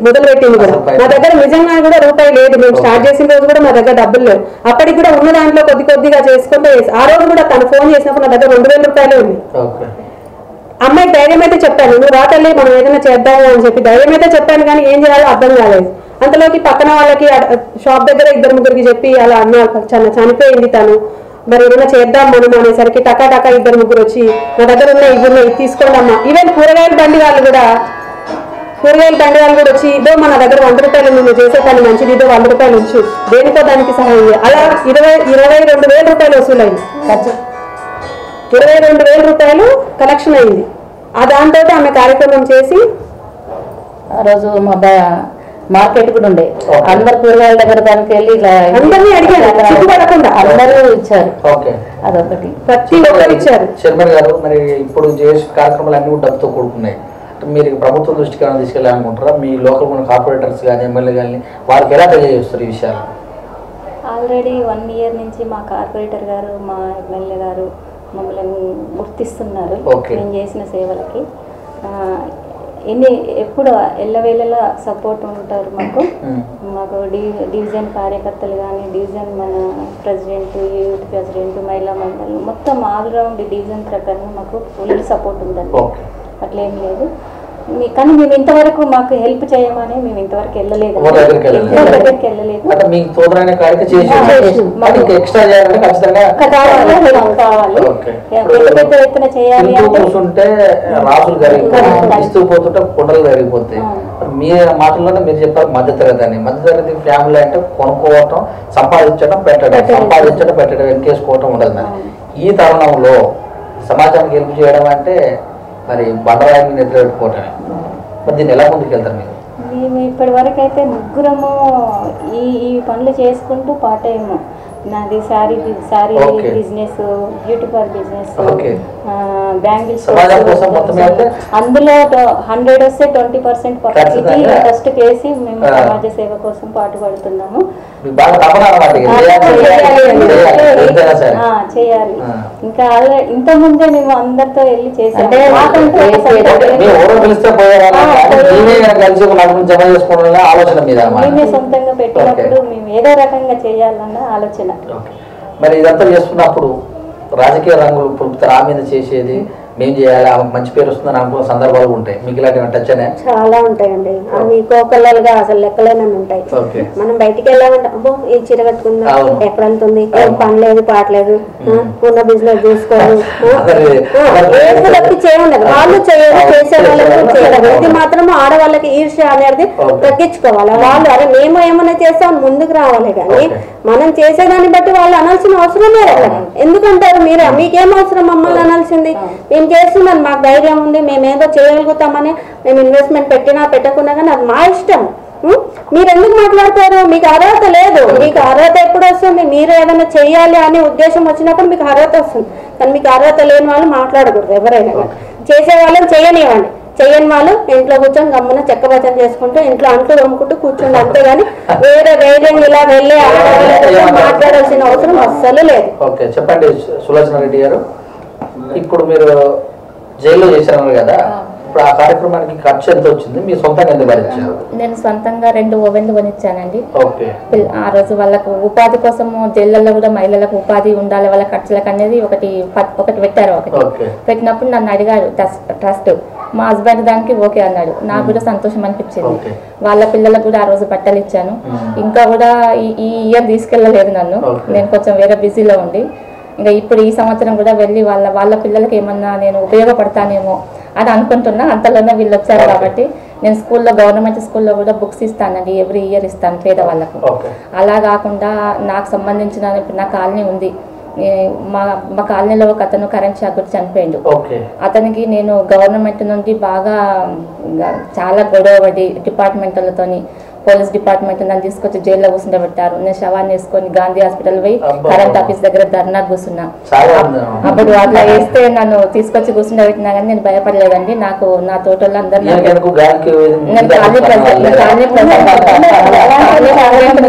మొదలు పెట్టింది కూడా. మా దగ్గర నిజంగా కూడా రూపాయి లేదు. మేము స్టార్ట్ చేసిన రోజు కూడా మా దగ్గర డబ్బులు లేవు. అప్పటికి కూడా ఉన్న దాంట్లో కొద్దిగా చేసుకుంటే ఆ రోజు కూడా తను ఫోన్ చేసినప్పుడు నా దగ్గర ₹2000 ఉంది. అమ్మాయి ధైర్యం అయితే చెప్పాను, నువ్వు రాతల్లి మనం ఏదైనా చేద్దాము అని చెప్పి ధైర్యం అయితే చెప్పాను, కానీ ఏం చేయాలో అర్థం కాలేదు. అంతలోకి పక్కన వాళ్ళకి షాప్ దగ్గర 2-3 చెప్పి అలా అన్న చనిపోయింది తను, మరి ఏదైనా చేద్దాం మనం అనేసరికి టకా 2-3 వచ్చి నా దగ్గర ఉన్న ఇవి తీసుకోండి అమ్మా. ఈవెన్ కూరగాయల బండి వాళ్ళు కూడా వచ్చి ఇదో మన దగ్గర ₹100 నువ్వు చేసే పని మంచిది, ఇదో ₹100 ఉంచు, దేనికో దానికి సహాయం. అలా ₹22,000 వసూలైంది. ₹22,000 కలెక్షన్ అయింది. దాంతో ఆమె కార్యక్రమం చేసి ఆ రోజు మా మార్కెట్ కూడా ఉండే, అందరు కూరగాయల దగ్గర దానికి వెళ్ళి ఇట్లా అందరినీ అడిగారు, సిగ్గుపడకుండా అందరూ ఇచ్చారు. అదొకటి ప్రతి ఒక్కరు ఇచ్చారు. చైర్మన్ గారు, మరి ఇప్పుడు చేసే కార్యక్రమాలు అన్ని డబ్బుతో కూడుకున్నాయి. మీరు ప్రభుత్వం దృష్టికి ఏమైనా తీసుకెళ్ళాలనుకుంటారా? మీ లోకల్ ఉన్న కార్పొరేటర్స్ కానీ ఎమ్మెల్యే కానీ వారికి ఎలా తెలియజేస్తారు ఈ విషయాలు? ఆల్రెడీ 1 ఇయర్ నుంచి మా కార్పొరేటర్ గారు, మా ఎమ్మెల్యే గారు మమ్మల్ని గుర్తిస్తున్నారు నేను చేసిన సేవలకి. ఎప్పుడు ఎల్లవేళలా సపోర్ట్ ఉంటారు మాకు డివిజన్ కార్యకర్తలు కానీ, డివిజన్ మన ప్రెసిడెంట్, యూత్ ప్రెసిడెంట్, మహిళా మండలి మొత్తం ఆల్రౌండ్ డివిజన్ ప్రకారం మాకు ఫుల్ సపోర్ట్ ఉందండి. అట్లేం లేదు. కానీ మేము ఇంతవరకు మాకు హెల్ప్ చేయమని మేము ఇంతవరకు వెళ్ళలేదు. ఎత్తున చేయాలి కూర్చుంటే రాసులు కరిగిస్తూ పోతుంటే కుండలు కరిగిపోతాయి. మీ మాటల్లోనే మీరు చెప్పారు మధ్యతరగతి అని. మధ్యతరగతి ఫ్యామిలీ అంటే కొనుక్కోవటం, సంపాదించడం, పెట్టడం వెంకేసుకోవటం ఉండదు. మరి ఈ తరుణంలో సమాజానికి హెల్ప్ చేయడం అంటే మరి బండరాయిని నిద్రపెట్టుకోవటమే. మరి దీన్ని ఎలా ముందుకు వెళ్తారు మీరు? మేము ఇప్పటి వరకు అయితే ముగ్గురము ఈ పనులు చేసుకుంటూ పార్ట్ టైం నాది sari business, beauty parlour business, bangles. అందులో 100 వస్తే 20% ఫస్ట్ కేసి మేము సమాజ సేవ కోసం పాటుపడుతున్నాము. చేయాలి. ఇంకా ఇంత ముందే మేము అందరితో వెళ్ళి చేసాము. మేమే సొంతంగా పెట్టినప్పుడు మేము ఏదో రకంగా చేయాలన్న ఆలోచన. మరి ఇదంతా చేస్తున్నప్పుడు రాజకీయ రంగులు పులుపుతారు, ఆ మీద చేసేది మేం చేయాలి, ఆమె మంచి పేరు వస్తుందని అనుకున్న సందర్భాలు ఉంటాయి. మీకు ఇలాంటివి టచ్ అనే చాలా ఉంటాయండి. అవి కోకల్లలుగా అసలు లెక్కలేనని ఉంటాయి. మనం బయటికి వెళ్ళామంటే అబ్బో ఈ చీర కట్టుకుందా, ఎక్కడంత ఉంది, ఏం పని లేదు పాటలేదు, ఉన్న బిజినెస్ చూసుకోదు, చేయలేదు. వాళ్ళు చేయరు, చేసే వాళ్ళకి చేయలేదు. ఇది మాత్రం ఆడవాళ్ళకి ఈర్ష్య అనేది తగ్గించుకోవాలి. వాళ్ళు అరే మేము ఏమైనా చేస్తాం ముందుకు రావాలి, కానీ మనం చేసేదాన్ని బట్టి వాళ్ళు అనాల్సిన అవసరం లేదు. ఎందుకంటారు మీరు, మీకేం అవసరం మమ్మల్ని అనాల్సింది, మేము చేస్తున్నాను, మాకు ధైర్యం ఉంది, మేము ఏదో చేయగలుగుతామని మేము ఇన్వెస్ట్మెంట్ పెట్టినా పెట్టకున్నా కానీ అది మా ఇష్టం. మీరు ఎందుకు మాట్లాడతారు? మీకు అర్హత లేదు. మీకు అర్హత ఎప్పుడు వస్తుంది? మీరు ఏదైనా చెయ్యాలి అనే ఉద్దేశం వచ్చినప్పుడు మీకు అర్హత వస్తుంది. కానీ మీకు అర్హత లేని వాళ్ళు మాట్లాడకూడదు. ఎవరైనా చేసే వాళ్ళని చేయనివ్వండి, చెయ్యని వాళ్ళు ఇంట్లో కూర్చొని గమ్మున చెక్కబచ్చం చేసుకుంటూ ఇంట్లో అంట్లు తోముకుంటూ కూర్చుండి, అంతేగాని వేరే ధైర్యం ఇలా వెళ్ళి మాట్లాడాల్సిన అవసరం అస్సలు లేదు. ఓకే, చెప్పండి సులోచన రెడ్డి గారు. ఇప్పుడు మీరు జైల్లో చేశారు కదా, ఇప్పుడు ఆ కార్యక్రమానికి ఖర్చు ఎంత వచ్చింది? మీరు సొంతంగా ఎంత భరించారు? నేను సొంతంగా 2 ఓవెన్లు కొనిచ్చానండి. ఆ రోజు వాళ్ళకు ఉపాధి కోసము జైళ్ళల్లో కూడా మహిళలకు ఉపాధి ఉండాలి వాళ్ళ ఖర్చులకు అనేది ఒకటి పెట్టారు. పెట్టినప్పుడు నన్ను అడిగారు ట్రస్ట్, మా హస్బెండ్ దానికి ఓకే అన్నాడు. నాకు కూడా సంతోషం అనిపించింది. వాళ్ళ పిల్లలకు కూడా ఆ రోజు బట్టలు ఇచ్చాను. ఇంకా కూడా ఈ ఇయర్ తీసుకెళ్ళలేదు నన్ను, నేను కొంచెం వేరే బిజీలో ఉండి. ఇంకా ఇప్పుడు ఈ సంవత్సరం కూడా వెళ్ళి వాళ్ళ పిల్లలకి ఏమన్నా నేను ఉపయోగపడతానేమో అని అనుకుంటున్నా. అంతలోనే వీళ్ళు వచ్చారు కాబట్టి నేను స్కూల్లో, గవర్నమెంట్ స్కూల్లో కూడా బుక్స్ ఇస్తానండి, ఎవ్రీ ఇయర్ ఇస్తాను పేదవాళ్ళకు. అలా కాకుండా నాకు సంబంధించిన ఇప్పుడు నా కాలనీ ఉంది, మా కాలనీలో ఒక అతను కరెంట్ షాక్ వచ్చి చనిపోయిండు. అతనికి నేను గవర్నమెంట్ నుండి బాగా చాలా గొడవ పడి డిపార్ట్మెంట్లతోని పోలీస్ డిపార్ట్మెంట్ నన్ను తీసుకొచ్చి జైల్లో కూర్చుండబెట్టారు. నేను శవాన్ని వేసుకొని గాంధీ హాస్పిటల్ పోయి కరెంట్ ఆఫీస్ దగ్గర ధర్నా కూర్చున్నా. అప్పుడు అట్లా వేస్తే నన్ను తీసుకొచ్చి కూర్చుండబెట్టినా కానీ నేను భయపడలేదండి. నాకు నా తోటల్లో అందరూ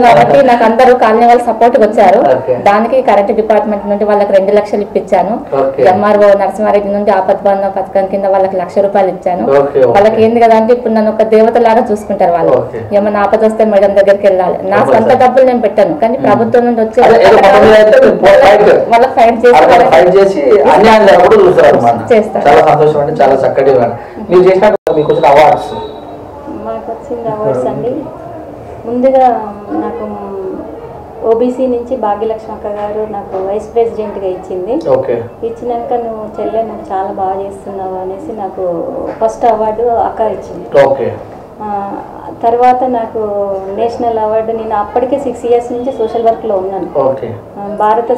కాబట్టి నాకు అందరూ కాలనీ వాళ్ళు సపోర్ట్ వచ్చారు. దానికి కరెంట్ డిపార్ట్మెంట్ నుండి వాళ్ళకి 2 లక్షలు ఇప్పించాను. ఎంఆర్ఓ నరసింహారెడ్డి నుండి ఆపద్బాంధవ పథకం కింద వాళ్ళకి 1,00,000 రూపాయలు ఇచ్చాను. వాళ్ళకి ఏంది కదా అంటే ఇప్పుడు నన్ను ఒక దేవత లాగా చూసుకుంటారు. వాళ్ళు ఏమన్నా ఆపద వస్తే మేడం దగ్గరికి వెళ్ళాలి. నా సొంత డబ్బులు నేను పెట్టాను కానీ ప్రభుత్వం నుండి వచ్చే వాళ్ళకి ఫైట్ చేసి చేస్తాను. మాకు వచ్చింది అవార్డ్స్ అండి. ముందుగా నాకు ఓబీసీ నుంచి భాగ్యలక్ష్మి అక్క గారు నాకు వైస్ ప్రెసిడెంట్గా ఇచ్చింది. ఇచ్చినాక నువ్వు చెల్లె నువ్వు చాలా బాగా చేస్తున్నావు అనేసి నాకు ఫస్ట్ అవార్డు అక్క ఇచ్చింది. తర్వాత నాకు నేషనల్ అవార్డు, నేను అప్పటికే 6 ఇయర్స్ నుంచి సోషల్ వర్క్లో ఉన్నాను. భారత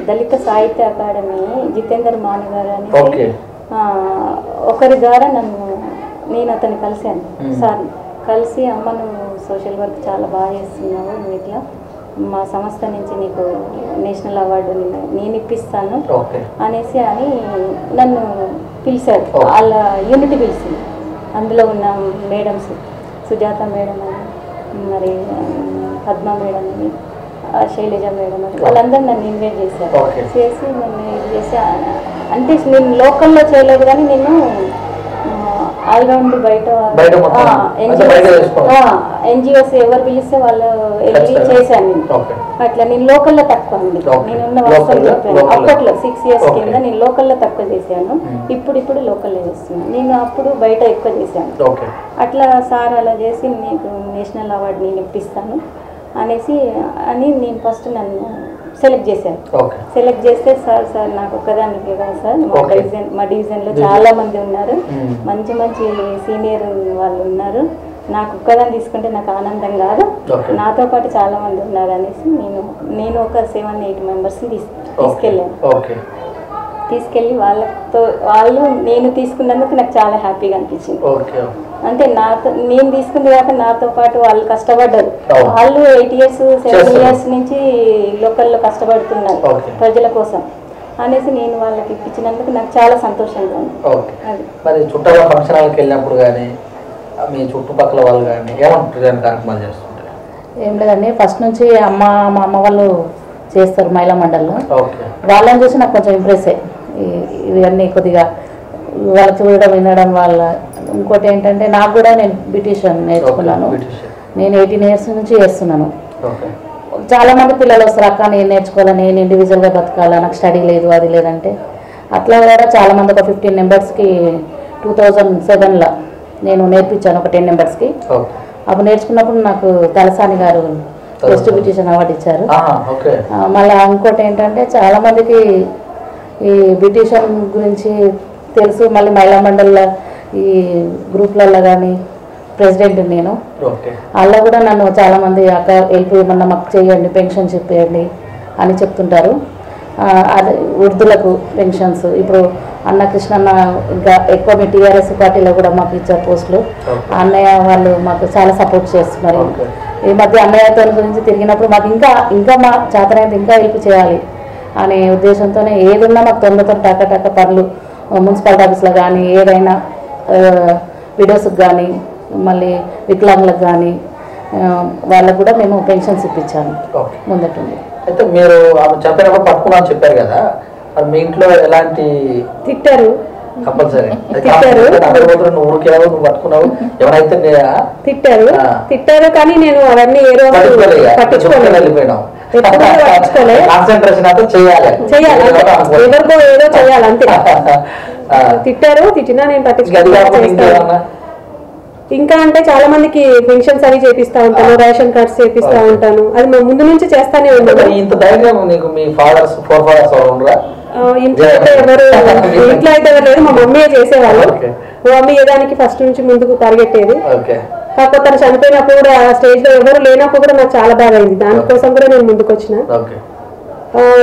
దళిత సాహిత్య అకాడమీ జితేందర్ మాను గారు అనేసి ఒకరి ద్వారా నేను అతన్ని కలిశాను. సార్ కలిసి అమ్మ నువ్వు సోషల్ వర్క్ చాలా బాగా చేస్తున్నావు, నువ్వు ఇట్లా మా సంస్థ నుంచి నీకు నేషనల్ అవార్డు నేను ఇప్పిస్తాను అనేసి అని నన్ను పిలిచారు. వాళ్ళ యూనిట్ పిలిచింది. అందులో ఉన్న మేడమ్స్ సుజాత మేడం అని, మరి పద్మ మేడం అని, శైలజ మేడం అని వాళ్ళందరూ నన్ను ఇన్వైట్ చేశారు. చేసి నన్ను ఇది చేసి అంటే నేను లోకల్లో చేయలేదు కానీ నేను ఆల్రౌండ్ బయట ఎన్జిఓస్ ఎవరు పిలిస్తే వాళ్ళు వెళ్ళి చేశాను. నేను అట్లా నేను లోకల్లో తక్కువ అండి. నేనున్న వాస్తవం చెప్పాను. అప్పట్లో 6 ఇయర్స్ కింద నేను లోకల్లో తక్కువ చేశాను. ఇప్పుడు లోకల్లో చేస్తున్నాను. నేను అప్పుడు బయట ఎక్కువ చేశాను. అట్లా సార్ అలా చేసి నీకు నేషనల్ అవార్డు నేను ఇప్పిస్తాను అనేసి నేను ఫస్ట్ నన్ను సెలెక్ట్ చేశాను. సెలెక్ట్ చేస్తే సార్ నాకు ఒక్కదానికి కదా సార్, మా డివిజన్లో చాలా మంది ఉన్నారు, మంచి మంచి సీనియర్ వాళ్ళు ఉన్నారు, నాకు ఒక్కదాన్ని తీసుకుంటే నాకు ఆనందం కాదు, నాతో పాటు చాలా మంది ఉన్నారు అనేసి నేను ఒక 7-8 మెంబర్స్ని తీసుకెళ్ళాను. తీసుకెళ్ళి వాళ్ళు నేను తీసుకున్నందుకు నాకు చాలా హ్యాపీగా అనిపించింది. అంటే నేను తీసుకుంది కాక నాతో పాటు వాళ్ళు కష్టపడ్డారు. వాళ్ళు 8 ఇయర్స్ 7 ఇయర్స్ నుంచి లోకల్లో కష్టపడుతున్నారు ప్రజల కోసం అనేసి నేను వాళ్ళకి ఇప్పించినందుకు నాకు చాలా సంతోషంగా ఉంది. మరి చుట్టాల ఫంక్షన్లకు వెళ్ళినప్పుడు కానీ మీ చుట్టుపక్కల వాళ్ళు కానీ ఏమంటారు కార్యక్రమాలు చేస్తుంటారు? ఏం లేదండి, ఫస్ట్ నుంచి మా అమ్మ వాళ్ళు చేస్తారు మహిళా మండలిలో. వాళ్ళని చూసి నాకు కొంచెం ఇంప్రెస్ ఇవన్నీ కొద్దిగా వాళ్ళు చూడడం వినడం వాళ్ళ. ఇంకోటి ఏంటంటే నాకు కూడా నేను బ్యూటీషియన్ నేర్చుకున్నాను. నేను 18 ఇయర్స్ నుంచి చేస్తున్నాను. చాలా మంది పిల్లలు వస్తారు, అక్క నేను నేర్చుకోవాలా, నేను ఇండివిజువల్గా బతకాలా, నాకు స్టడీ లేదు అది లేదంటే. అట్లా కూడా చాలామంది ఒక 15 మెంబర్స్కి 2007లో నేను నేర్పించాను, ఒక 10 మెంబర్స్కి. అప్పుడు నేర్చుకున్నప్పుడు నాకు తలసాని గారు బెస్ట్ బ్యూటీషియన్ అవార్డు ఇచ్చారు. మళ్ళీ ఇంకోటి ఏంటంటే చాలామందికి ఈ బ్యూటీషియన్ గురించి తెలుసు. మళ్ళీ మహిళా మండలిలో ఈ గ్రూప్లలో కానీ ప్రెసిడెంట్ నేను. అలా కూడా నన్ను చాలామంది అక్క వెళ్ళిపోయమన్నా మాకు చేయండి, పెన్షన్ చెప్పేయండి అని చెప్తుంటారు. అది వృద్ధులకు పెన్షన్స్ ఇప్పుడు అన్న కృష్ణన్న ఇంకా ఎక్కువ మీ టీఆర్ఎస్ పార్టీలో కూడా మాకు ఇచ్చారు పోస్టులు. అన్నయ్య వాళ్ళు మాకు చాలా సపోర్ట్ చేస్తున్నారు. ఈ మధ్య అన్నయ్యతో గురించి తిరిగినప్పుడు మాకు ఇంకా మా చేతనైతే ఇంకా హెల్ప్ చేయాలి అనే ఉద్దేశంతోనే ఏదున్నా మాకు తొందరతో టక్క పనులు మున్సిపాలిటీ ఆఫీస్లో కానీ ఏదైనా విడోస్కి కానీ మళ్ళీ వికలాంగులకు కానీ వాళ్ళకు కూడా మేము పెన్షన్స్ ఇప్పించాము ముందటుంది. అయితే మీరు చెప్పినప్పుడు పట్టుకున్నా చెప్పారు కదా, మరి మీ ఇంట్లో ఎలాంటి తిట్టారు? కంపల్సరీ నువ్వు ఊరికేవో నువ్వు పట్టుకున్నావు, ఎవరైతే తిట్టారు కానీ నేను అవన్నీ ఏ రోజు వెళ్ళిపోయినావు. కాన్సన్ట్రేషన్ అయితే చేయాలి, ఎవరికో ఏదో చేయాలి అంతే. తిట్టారు, తిట్టినా నేను పట్టించుకోవాలి. ఇంకా అంటే చాలా మందికి పెన్షన్స్ అవి చేపిస్తా ఉంటాను, రేషన్ కార్డ్స్ చేపిస్తా ఉంటాను. అది ముందు నుంచి చేస్తానే ఉన్నాను. ఇంత ధైర్యం నీకు మీ ఫాదర్స్ ఇంట్లో అయితే ఎవరు లేదు, మా మమ్మీయే చేసేవాళ్ళు. మా మమ్మీ ఏదానికి ఫస్ట్ నుంచి ముందుకు పరిగెట్టేది. కాకపోతే తను చనిపోయినప్పుడు కూడా ఆ స్టేజ్ లో ఎవరు లేనప్పుడు కూడా నాకు చాలా బాగా అయింది. దానికోసం కూడా నేను ముందుకు వచ్చిన.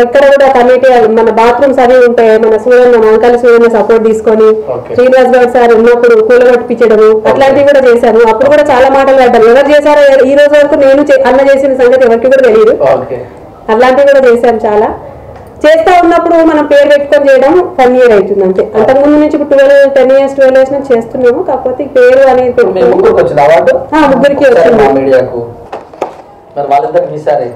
ఇక్కడ కూడా కమిటీ మన బాత్రూమ్స్ అవి ఉంటాయి, మన సూర్య అంకల్ సూర్య సపోర్ట్ తీసుకొని శ్రీనివాస్ గౌడ్ సార్ ఉన్నప్పుడు కూలగొట్టించడము అట్లాంటివి కూడా చేశాను. అప్పుడు కూడా చాలా మాటలు పడ్డాను. ఎవరు చేశారో ఈ రోజు వరకు నేను అన్న చేసిన సంగతి ఎవరికి కూడా తెలియదు. అట్లాంటివి కూడా చేశాను. చాలా చేస్తా ఉన్నప్పుడు మనం పేరు పెట్టుకొని చేయడం 1 year అవుతుంది అంతే. అంతకుముందు నుంచి 10 years నుంచి చేస్తున్నాము. కాకపోతే పేరు అనేది ముగ్గురికి వచ్చింది. మరి వాళ్ళిద్దరికి మీసారే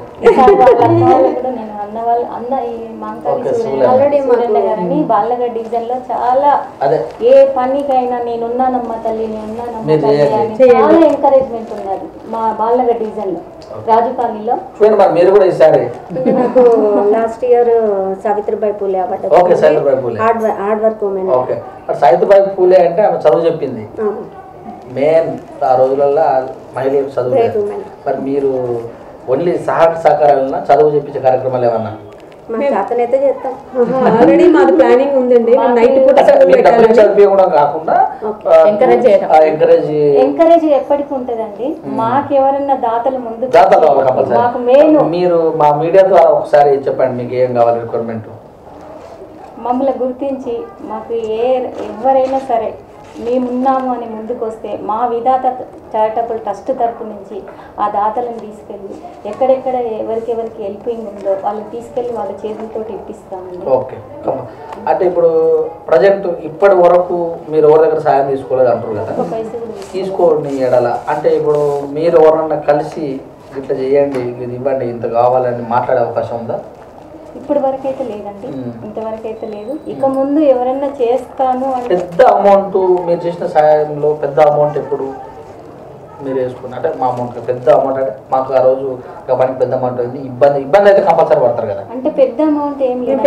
ఆల్రెడీ గారని బాలగడ్ డివిజన్ లో చాలా ఏ పనికైనా నేనున్నానమ్మా తల్లి నేనున్నానమ్మా తల్లి అని చాలా ఎంకరేజ్మెంట్ ఉన్నది మా బాలగడ్ డివిజన్ లో రాజు కాలనీలో. నాకు last year Savitribai Phule award hard work women. Savitribai Phule అంటే ఆమె చదువు చెప్పింది మెయిన్ ఆ రోజులలో మహిళలకు చదువు. మరి మీరు ఓన్లీ సహకారాలన్నా చదువు చెప్పించే కార్యక్రమాలు ఏమన్నా? ఆల్రెడీ మాది ప్లానింగ్ ఉందండి. కాకుండా ఎంకరేజ్ ఎప్పటికి ఉంటదండి. మాకు ఎవరన్నా దాతలు ముందు మీరు మా మీడియా ద్వారా ఒకసారి చెప్పండి మీకు ఏం కావాలి రిక్వైర్మెంట్. మమ్మల్ని గుర్తించి మాకు ఎవరైనా సరే మేమున్నాము అని ముందుకు వస్తే మా విధాత చారిటబుల్ ట్రస్ట్ తరపు నుంచి ఆ దాతలను తీసుకెళ్ళి ఎక్కడెక్కడ ఎవరికెవరికి హెల్పింగ్ ఉందో వాళ్ళని తీసుకెళ్ళి వాళ్ళ చేతులతో ఇప్పిస్తామండి. ఓకే. అంటే ఇప్పుడు ప్రజెంట్ ఇప్పటి వరకు మీరు ఎవరి దగ్గర సాయం తీసుకోలేదు అంటారు కదా, తీసుకోండి ఎడల అంటే ఇప్పుడు మీరు ఎవరన్నా కలిసి ఇట్లా చేయండి ఇది ఇవ్వండి ఇంత కావాలని మాట్లాడే అవకాశం ఉందా? ఇప్పటి వరకు అయితే లేదండి, ఇంతవరకు అయితే లేదు. ఇక ముందు ఎవరైనా చేస్తాను అంటే పెద్ద అమౌంట్ మీరు చేసిన సాయంలో పెద్ద అమౌంట్ ఎప్పుడు మీరు వేసుకున్న అంటే మా అమౌంట్ పెద్ద అమౌంట్ అంటే మాకు ఆ రోజు పనికి పెద్ద అమౌంట్ అయింది ఇబ్బంది అయితే కంపల్సరీ పడతారు కదా. అంటే పెద్ద అమౌంట్ ఏం లేదు,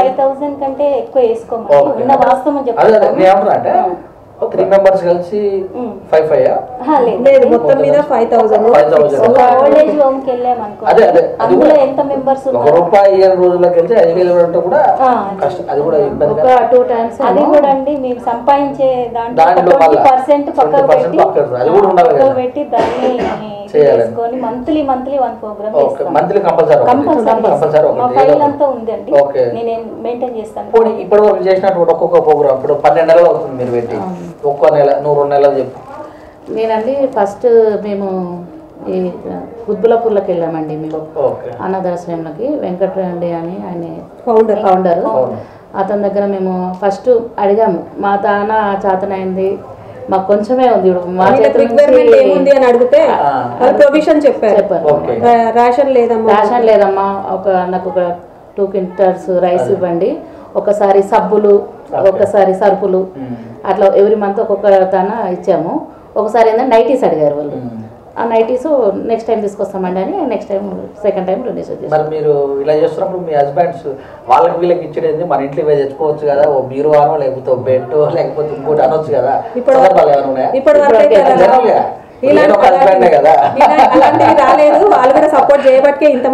5,000 కంటే ఎక్కువ వేసుకోమని ఉన్న వాస్తవం చెప్తాను. అంటే 3 members కలిసి 5,500 లేదు మొత్తం మీద 5,000 ఓల్డ్ ఏజ్ హోమ్ కి వెళ్ళాం అనుకో. అందులో ఎంత మెంబర్స్ ఉన్నారు? ₹1 రోజులకు వెళ్తే 5,000 అంటే కూడా కష్టం. అది కూడా ఇబ్బంది. ఒక 2 times అది కూడా అండి మేము సంపాదించే దాంట్లో 20% పక్కకు పెట్టి దాన్ని చేసుకొని మంత్లీ 1 ప్రోగ్రామ్ చేస్తాం. మంత్లీ కంపల్సరీ మా ఫైల్ అంతా ఉందండి, నేను మెయింటైన్ చేస్తాను. ఇప్పటి వరకు చేసినటువంటి ఒక్కొక్క ప్రోగ్రామ్ ఇప్పుడు 12 నెలలు అవుతుంది మీరు పెట్టి, ఒక్క నెల 2 నెలలు చెప్పు. నేనండి ఫస్ట్ మేము ఈ గుద్బులాపూర్లోకి వెళ్ళామండి. మేము అనాథాశ్రయంలోకి వెంకటరెడ్డి అని ఆయన ఫౌండర్. అతని దగ్గర మేము ఫస్ట్ అడిగాము మా తాన చేతనైంది మాకు కొంచెమే ఉంది ఇప్పుడు మా ఏముంది అని అడిగితే ప్రొవిజన్ చెప్పారు. రేషన్ లేదమ్మా నాకు ఒక 2 quintals రైస్ ఇవ్వండి, ఒకసారి సబ్బులు, ఒకసారి సరుకులు, అట్లా ఎవ్రీ మంత్ ఒక్కొక్క తన ఇచ్చాము. ఒకసారి ఏంటంటే నైటీస్ అడిగారు వాళ్ళు, ఆ నైటీస్ నెక్స్ట్ టైం తీసుకొస్తామండి అని next time second time release వచ్చేసి. మరి మీరు ఇలా చేస్తున్నప్పుడు మీ హస్బెండ్స్ వాళ్ళకి వీళ్ళకి ఇచ్చేది మన ఇంట్లో ఇవే తెచ్చుకోవచ్చు కదా, ఓ బీరువానో లేకపోతే బెడ్ లేకపోతే ఇంకోటి అనొచ్చు కదా. రాలేదు వాళ్ళు కూడా సపోర్ట్ చేయబట్టే ఇంత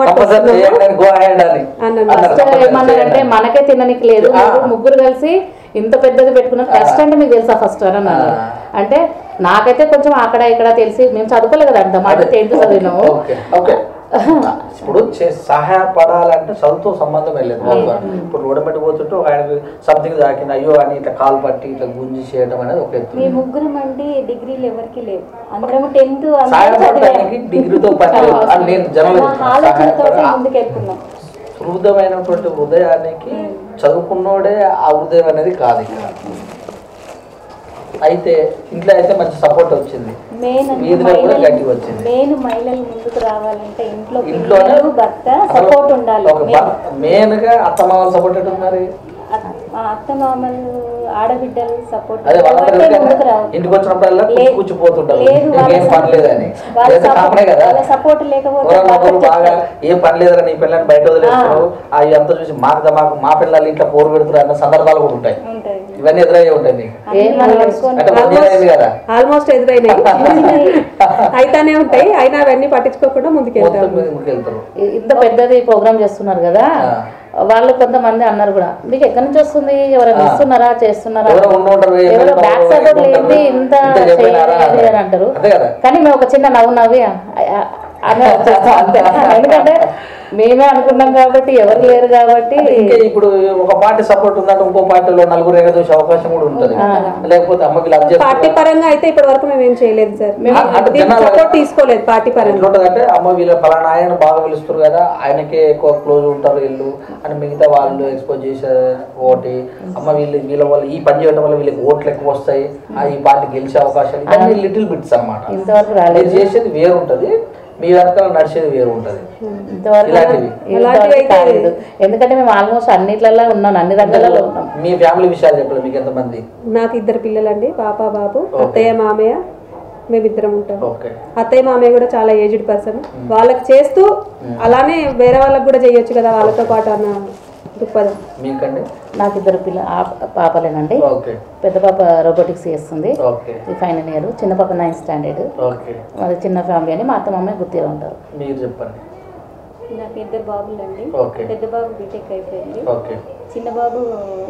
ఏమన్నారంటే మనకే తినడానికి లేదు, ముగ్గురు కలిసి ఇంత పెద్దది పెట్టుకున్నారు, ఫస్ట్ అంటే మీకు తెలుసా ఫస్ట్ అని అన్నారు. అంటే నాకైతే కొంచెం అక్కడ ఇక్కడ తెలిసి మేము చదువుకోలేదు కదా అంత మాట 10th చదివినాము. ఇప్పుడు సహాయపడాలంటే చదువుతో సంబంధం వెళ్ళలేదు. ఇప్పుడు రోడ్డు పెట్టి పోతుంటే ఆయనకి సంథింగ్ తాకింది అయ్యో అని ఇట్లా కాలు పట్టి ఇట్లా గుంజి చేయడం అనేది ఒక ఎత్తు. మీ ముగ్గురు అండి డిగ్రీలు ఎవరికి లేవు, అందరం 10th సహాయపడడానికి డిగ్రీతో పని నేను ముందుకెళ్తున్నాం. హృదయమైనటువంటి హృదయానికి చదువుకున్నోడే ఆ హృదయం అనేది కాదు ఇక్కడ. అయితే ఇంట్లో అయితే మంచి సపోర్ట్ వచ్చింది, మెయిన్ మహిళలు ముందుకు రావాలంటే ఇంట్లోనే భర్త సపోర్ట్ ఉండాలి. మెయిన్ గా అత్తమామల సపోర్ట్ ఎట్లా ఉన్నారు? అత్తమామలు ఆడబిడ్డలు సపోర్ట్ ఇంటికి వచ్చినప్పుడల్లా కూర్చిపోతుంటారు వాళ్ళ సపోర్ట్ లేకపోతే బాగా ఏం పని లేదని నీ పిల్లల్ని బయట వదిలేస్తున్నారు అవి అంతా చూసి మా పిల్లలు ఇంట్లో పోరు పెడుతున్నారు అన్న సందర్భాలు కూడా ఉంటాయి. ఇవన్నీ ఎదురయ్యే ఉంటాయి కదా, ఆల్మోస్ట్ ఎదురైనాయి అయితేనే ఉంటాయి. అయినా అవన్నీ పట్టించుకోకుండా ముందుకెళ్తారు. ఇంత పెద్దది ప్రోగ్రామ్ చేస్తున్నారు కదా, వాళ్ళు కొంతమంది అన్నారు కూడా మీకు ఎక్కడి నుంచి వస్తుంది, ఎవరైనా ఇస్తున్నారా చేస్తున్నారా, ఎవరో బ్యాక్ సపోర్ట్ లేదు ఇంత చేయలేదు అని అంటారు. కానీ మేము ఒక చిన్న నవ్వు నవ్వి అని వచ్చేస్తాం అంతే. ఎందుకంటే మేమే అనుకున్నాం కాబట్టి ఎవరు లేరు కాబట్టి. ఇప్పుడు ఒక పార్టీ సపోర్ట్ ఉందంటే ఇంకో పార్టీలో నలుగురు ఎగదోసే అవకాశం కూడా ఉంటుంది. లేకపోతే అమ్మకి పార్టీ పరంగా అయితే ఇప్పటి వరకు మేము ఏం చేయలేదు సార్, సపోర్ట్ తీసుకోలేదు పార్టీ పరంగా. అంటే అమ్మ వీళ్ళ ఫలానా ఆయన బాగా పిలుస్తారు కదా, ఆయనకే ఎక్కువ క్లోజ్ ఉంటారు వీళ్ళు అని మిగతా వాళ్ళు ఎక్స్పోజ్ చేశారు ఒకటి. అమ్మ వీళ్ళ వల్ల ఈ పని చేయడం వల్ల వీళ్ళకి ఓట్లు ఎక్కువ వస్తాయి, ఈ పార్టీ గెలిచే అవకాశాలు, ఇవన్నీ లిటిల్ బిట్స్ అనమాట. మీరు చేసేది వేరు ఉంటుంది, మీ వెనకాల నడిచేది వేరు ఉంటుంది. ఎందుకంటే మేము ఆల్మోస్ట్ అన్నిట్లలో ఉన్నాం, అన్ని రంగాలలో ఉన్నాం. మీ ఫ్యామిలీ విషయాలు చెప్పలేదు. మీకు ఎంతమంది? నాకు 2 పిల్లలండి, పాప బాబు. అత్తయ్య మామయ్య మేమిద్దరం ఉంటాం. అత్తయ్య మామయ్య కూడా చాలా ఏజ్డ్ పర్సన్, వాళ్ళకి చేస్తూ అలానే వేరే వాళ్ళకి కూడా చేయొచ్చు కదా వాళ్ళతో పాటు అన్న దృక్పథం. మీకండి? నాకు 2 పాపలేనండి. పెద్ద పాప రోబోటిక్స్ చేస్తుంది, ఫైనల్ ఇయర్. చిన్న పాప 9th స్టాండర్డ్. మాది చిన్న ఫ్యామిలీ అని మా అత్తమ్మ గుర్తిగా ఉంటారు. మీరు చెప్పండి. నాకు 2 బాబులండి. పెద్ద బాబు బీటెక్ అయిపోయింది, చిన్న బాబు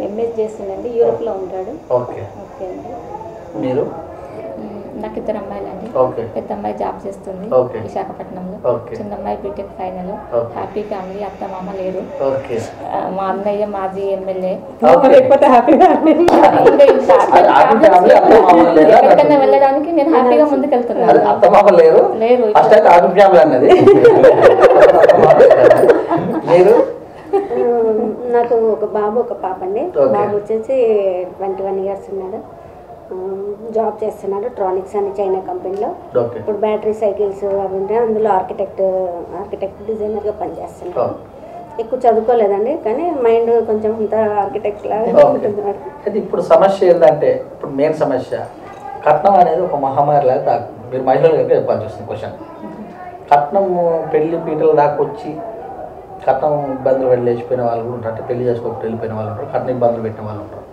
ఎంఎస్ చేస్తుందండి, యూరోప్ లో ఉంటాడు. ఓకే అండి. మీరు? నాకు 2 అమ్మాయిలండి. పెద్ద అమ్మాయి జాబ్ చేస్తుంది విశాఖపట్నంలో, చిన్న అమ్మాయి బీటెక్ ఫైనల్. హ్యాపీ ఫ్యామిలీ, అత్త మామ లేరు. మా అన్నయ్య మాజీ ఎమ్మెల్యే. ఎక్కడికైనా వెళ్ళడానికి నేను హ్యాపీగా ముందుకు వెళ్తున్నాను. లేరు. నాకు ఒక బాబు ఒక పాప అండి. బాబు వచ్చేసి 21 years ఉన్నాడు, జాబ్ చేస్తున్నాడు ట్రానిక్స్ అని చైనా కంపెనీలో. ఇప్పుడు బ్యాటరీ సైకిల్స్ అవి ఉంటాయి, అందులో ఆర్కిటెక్ట్ డిజైనర్గా పనిచేస్తున్నాడు. ఎక్కువ చదువుకోలేదండి, కానీ మైండ్ కొంచెం అంత ఆర్కిటెక్ట్ లాగా ఉంటుంది. అది ఇప్పుడు సమస్య ఏంటంటే, ఇప్పుడు మెయిన్ సమస్య కట్నం అనేది ఒక మహమ్మారి లాగా. మీరు మహిళలు కనుక చెప్పాల్సి వస్తుంది క్వశ్చన్. కట్నం పెళ్లి పీటల దాకా వచ్చి కట్నం ఇబ్బందులు వెళ్ళేసిపోయిన వాళ్ళు కూడా ఉంటారు, అంటే పెళ్లి చేసుకోకపోతే వెళ్ళిపోయిన వాళ్ళు ఉంటారు, కట్నం ఇబ్బందులు పెట్టిన వాళ్ళు ఉంటారు.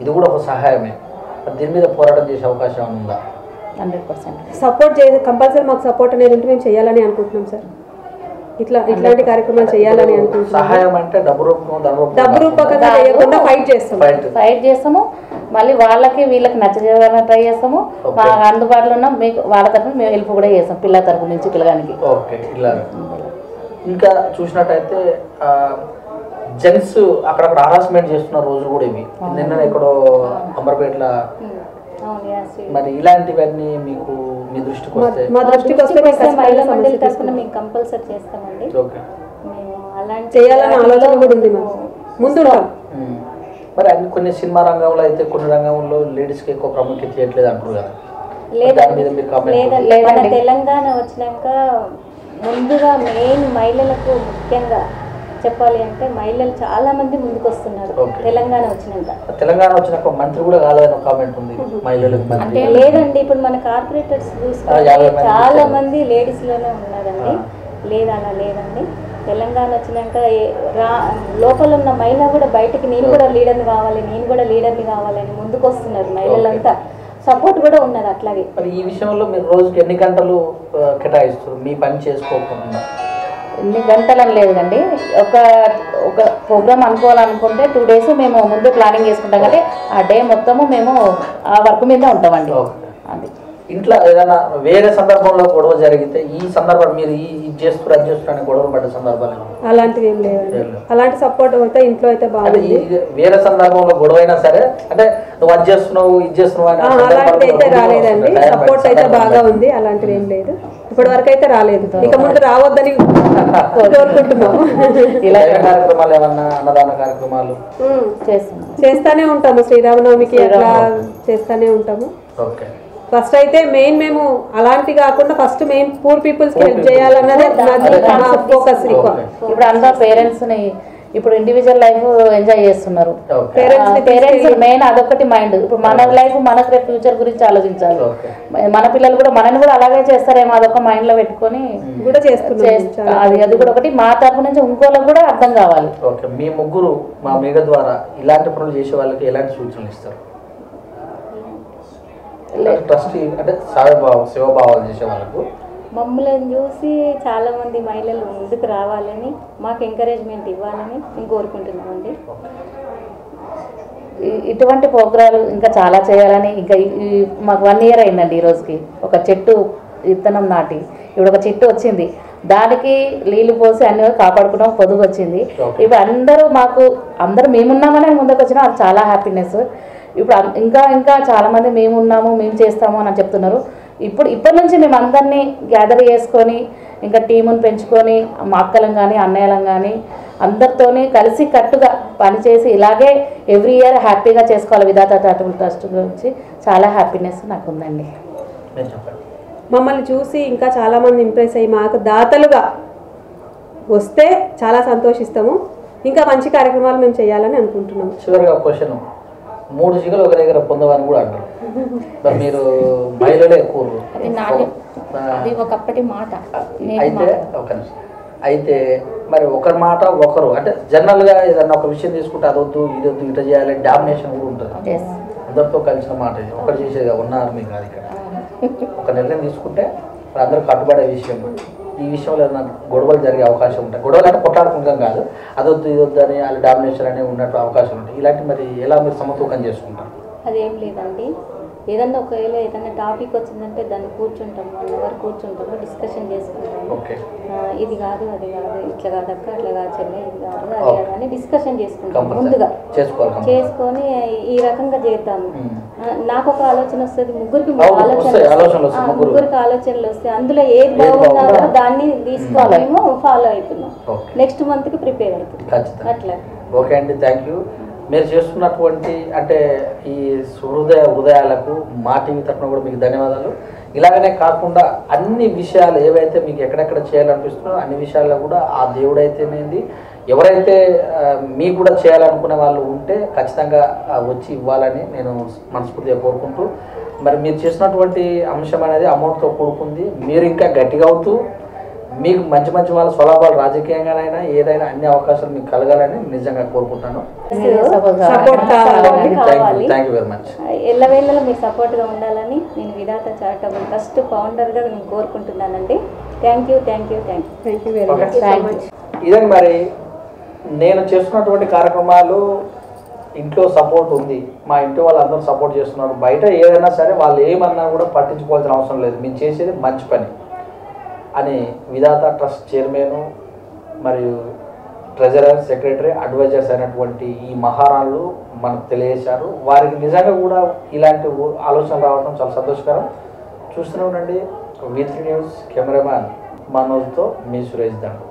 ఇది కూడా ఒక సహాయమే. దీని మీద పోరాటం చేసే అవకాశం ఉందా? 100% సపోర్ట్ చేసి కంపల్సరీ మాకు సపోర్ట్ అనేది ఉంటే మేము చేయాలని అనుకుంటున్నాం సార్. ఇట్లాంటి కార్యక్రమాలు చేయాలని అనుకుంటున్నాం. సహాయం అంటే డబ్బు రూపకంగా చేయకుండా ఫైట్ చేస్తాము. మళ్ళీ వాళ్ళకి వీళ్ళకి నచ్చజేయాలని ట్రై చేస్తాము. మా అందుబాటులో ఉన్న మీకు వాళ్ళ తరఫున మేము హెల్ప్ కూడా చేస్తాం, పిల్లల తరఫు నుంచి పిల్లగానికి. ఓకే. ఇలా ఇంకా చూసినట్టయితే జెంట్స్ అక్కడక్కడ హరాస్మెంట్ చేస్తున్న రోజులు కూడా ఇవి. నిన్న ఎక్కడో అంబర్పేటలో. మరి ఇలాంటివన్నీ మీకు మీ దృష్టికి వస్తే? మా దృష్టికి వస్తే మహిళా మండలి తరఫున మేము కంపల్సరీ చేస్తామండి. మేము అలాంటి చేయాలని ఆలోచన కూడా ఉంది ముందు. మరి అన్ని కొన్ని సినిమా రంగంలో అయితే కొన్ని రంగంలో లేడీస్కి ఎక్కువ ప్రాముఖ్యత ఇవ్వట్లేదు అంటారు కదా. మన తెలంగాణ వచ్చినాక ముందుగా మెయిన్ మహిళలకు ముఖ్యంగా చెప్పాలి అంటే మహిళలు చాలా మంది ముందుకు వస్తున్నారు. తెలంగాణ వచ్చినాక మంత్రి కూడా కాలేదని కామెంట్ ఉంది మహిళలకు. అంటే లేదండి, ఇప్పుడు మన కార్పొరేటర్స్ చూసుకుంటే చాలా మంది లేడీస్ లోనే ఉన్నారండి. అలా లేదండి. తెలంగాణ వచ్చినాక లోపల ఉన్న మహిళ కూడా బయటకి నేను కూడా లీడర్ని కావాలని ముందుకు వస్తున్నారు మహిళలంతా. సపోర్ట్ కూడా ఉన్నది అట్లాగే. మరి ఈ విషయంలో మీరు రోజుకి ఎన్ని గంటలు కేటాయిస్తారు మీ పని చేసుకోకుండా? ఎన్ని గంటలని లేదండి, ఒక ప్రోగ్రామ్ అనుకోవాలనుకుంటే 2 days మేము ముందే ప్లానింగ్ చేసుకుంటాం కాబట్టి ఆ డే మొత్తము మేము ఆ వర్క్ మీద ఉంటామండి. అది ఇంట్లో ఏదైనా వేరే సందర్భంలో గొడవ జరిగితే ఈ సందర్భంలో మీరు ఇది చేస్తారు అది చేస్తారు అని గొడవ పడ్డ సందర్భాలు అలాంటివి ఏం లేవండి. అలాంటి సపోర్ట్ అయితే ఇంట్లో అయితే బాగుంది. వేరే సందర్భంలో గొడవ అయినా సరే అంటే నువ్వు అది చేస్తున్నావు ఇది చేస్తున్నావు అలాంటి అయితే రాలేదండి. సపోర్ట్ అయితే బాగా ఉంది, అలాంటిది ఏం లేదు. ఇప్పటి వరకు అయితే రాలేదు, ఇక ముందు రావద్దని కోరుకుంటున్నాము. కార్యక్రమాలు ఏమన్నా అన్నదాన కార్యక్రమాలు చేస్తానే ఉంటాము. శ్రీరామనవమికి అట్లా చేస్తానే ఉంటాము. ఫస్ట్ అయితే మెయిన్ మేము అలాంటి కాకుండా ఫస్ట్ మెయిన్ పూర్ పీపుల్స్ కి హెల్ప్ చేయాలన్నదే ఫోకస్. ఇప్పుడు అందరూ పేరెంట్స్ ని ఇప్పుడు ఇండివిజువల్ లైఫ్ ఎంజాయ్ చేస్తున్నారు. పేరెంట్స్ మెయిన్ అదొకటి మైండ్. ఇప్పుడు మన లైఫ్ మనకు ఫ్యూచర్ గురించి ఆలోచించాలి. మన పిల్లలు కూడా మనని కూడా అలాగే చేస్తారేమో అదొక మైండ్ లో పెట్టుకొని కూడా చేస్తున్నారు. అది కూడా ఒకటి మా తరపు నుంచి ఇంకోళ్ళకి కూడా అర్థం కావాలి. మీ ముగ్గురు మా మేఘ ద్వారా ఇలాంటి పనులు చేసే వాళ్ళకి ఎలాంటి సూచనలు ఇస్తారు? ట్రస్ట్ అంటే సేవాభావాలు చేసే వాళ్ళకు మమ్మల్ని చూసి చాలా మంది మహిళలు ముందుకు రావాలని మాకు ఎంకరేజ్మెంట్ ఇవ్వాలని మేము కోరుకుంటున్నామండి. ఇటువంటి ప్రోగ్రాలు ఇంకా చాలా చేయాలని ఇంకా మాకు 1 year అయిందండి ఈ రోజుకి. ఒక చెట్టు విత్తనం నాటి ఇప్పుడు ఒక చెట్టు వచ్చింది. దానికి నీళ్లు పోసి అన్ని కాపాడుకున్నాం, పొదుగు వచ్చింది. ఇప్పుడు అందరూ మేమున్నామని ముందుకు వచ్చినా అది చాలా హ్యాపీనెస్. ఇప్పుడు ఇంకా చాలామంది మేమున్నాము, మేము చేస్తాము అని చెప్తున్నారు. ఇప్పటి నుంచి మేము అందరినీ గ్యాదర్ చేసుకొని ఇంకా టీమును పెంచుకొని మా అక్కలం కానీ అన్నయ్యలం కానీ అందరితోని కలిసి కట్టుగా పనిచేసి ఇలాగే ఎవ్రీ ఇయర్ హ్యాపీగా చేసుకోవాలి. విధాత చారిటబుల్ ట్రస్ట్ గురించి చాలా హ్యాపీనెస్ నాకు ఉందండి. మమ్మల్ని చూసి ఇంకా చాలామంది ఇంప్రెస్ అయ్యి మాకు దాతలుగా వస్తే చాలా సంతోషిస్తాము. ఇంకా మంచి కార్యక్రమాలు మేము చేయాలని అనుకుంటున్నాము. చివరిగా క్వశ్చన్, 3 చిగలు ఒక దగ్గర పొందవని కూడా అంటారు. మరి మీరు మహిళలే ఎక్కువ. అది ఒకప్పటి మాట. అయితే మరి ఒకరి మాట ఒకరు అంటే జనరల్గా ఏదన్నా ఒక విషయం తీసుకుంటే అదొద్దు ఇదొద్దు ఇట్లా చేయాలి డామినేషన్ కూడా ఉంటుంది. అందరితో కలిసిన మాట ఇది ఒకటి చేసేది ఉన్నారు మీకు కాదు. ఇక్కడ ఒక నిర్ణయం తీసుకుంటే అందరూ కట్టుబడే విషయం. ఈ విషయంలో ఏదైనా గొడవలు జరిగే అవకాశం ఉంటాయి. గొడవలు అంటే కొట్లాడుకుంటాం కాదు, అదొద్దు ఇదొద్దు అని వాళ్ళు డామినేషన్ అనేవి ఉన్నట్టు అవకాశం ఉంటాయి. ఇలాంటి మరి ఎలా మీరు సమతూకం చేసుకుంటారు? అదేం లేదండి, ఏదన్నా ఒకవేళ ఏదైనా టాపిక్ వచ్చిందంటే దాన్ని కూర్చుంటాము, 1 అవర్ కూర్చుంటాము, డిస్కషన్ చేసుకుంటాము. ఇది కాదు అది కాదు, ఇట్లా కాదక్క అట్లా కాదు చెల్లె, ఇది కాదు అది కాదు అని డిస్కషన్ చేసుకుంటాము. ముందుగా చేసుకొని ఈ రకంగా చేద్దాము. నాకు ఒక ఆలోచన వస్తుంది, ముగ్గురికి ఆలోచనలు వస్తాయి. అందులో ఏది బాగున్నారో దాన్ని తీసుకోవాలేమో ఫాలో అవుతున్నాం. నెక్స్ట్ మంత్కి ప్రిపేర్ అవుతుంది అట్లా. ఓకే అండి, థ్యాంక్ యూ. మీరు చేస్తున్నటువంటి అంటే ఈ హృదయాలకు మా టీవీ తరఫున కూడా మీకు ధన్యవాదాలు. ఇలాగనే కాకుండా అన్ని విషయాలు ఏవైతే మీకు ఎక్కడెక్కడ చేయాలనిపిస్తున్నారో అన్ని విషయాల్లో కూడా ఆ దేవుడైతేనేది ఎవరైతే మీకు కూడా చేయాలనుకునే వాళ్ళు ఉంటే ఖచ్చితంగా వచ్చి ఇవ్వాలని నేను మనస్ఫూర్తిగా కోరుకుంటూ, మరి మీరు చేసినటువంటి అంశం అనేది అమౌంట్తో కూడుకుంది. మీరు ఇంకా గట్టిగా అవుతూ మీకు మంచి వాళ్ళ స్వలాభాలు రాజకీయంగానైనా ఏదైనా అన్ని అవకాశాలు మీకు కలగాలని నిజంగా కోరుకుంటాను. Thank you very much. ఎల్లవేళలో మీకు సపోర్ట్గా ఉండాలని నేను విధాత చారిటబుల్ ట్రస్ట్ ఫౌండర్గా నేను కోరుకుంటున్నానండి. Thank you very much. ఇదే మరి నేను చేస్తున్నటువంటి కార్యక్రమాలు ఇంట్లో సపోర్ట్ ఉంది, మా ఇంటి వాళ్ళందరూ సపోర్ట్ చేస్తున్నారు. బయట ఏదైనా సరే వాళ్ళు ఏమన్నా కూడా పట్టించుకోవాల్సిన అవసరం లేదు, మేము చేసేది మంచి పని అని విధాత ట్రస్ట్ చైర్మన్ మరియు ట్రెజరర్, సెక్రటరీ, అడ్వైజర్స్ అయినటువంటి ఈ మహారాణులు మనకు తెలియజేశారు. వారికి నిజంగా కూడా ఇలాంటి ఆలోచనలు రావడం చాలా సంతోషకరం. చూస్తూనే ఉండండి V3 న్యూస్. కెమెరామ్యాన్ మనోజ్తో మీ సురేష్ దండు.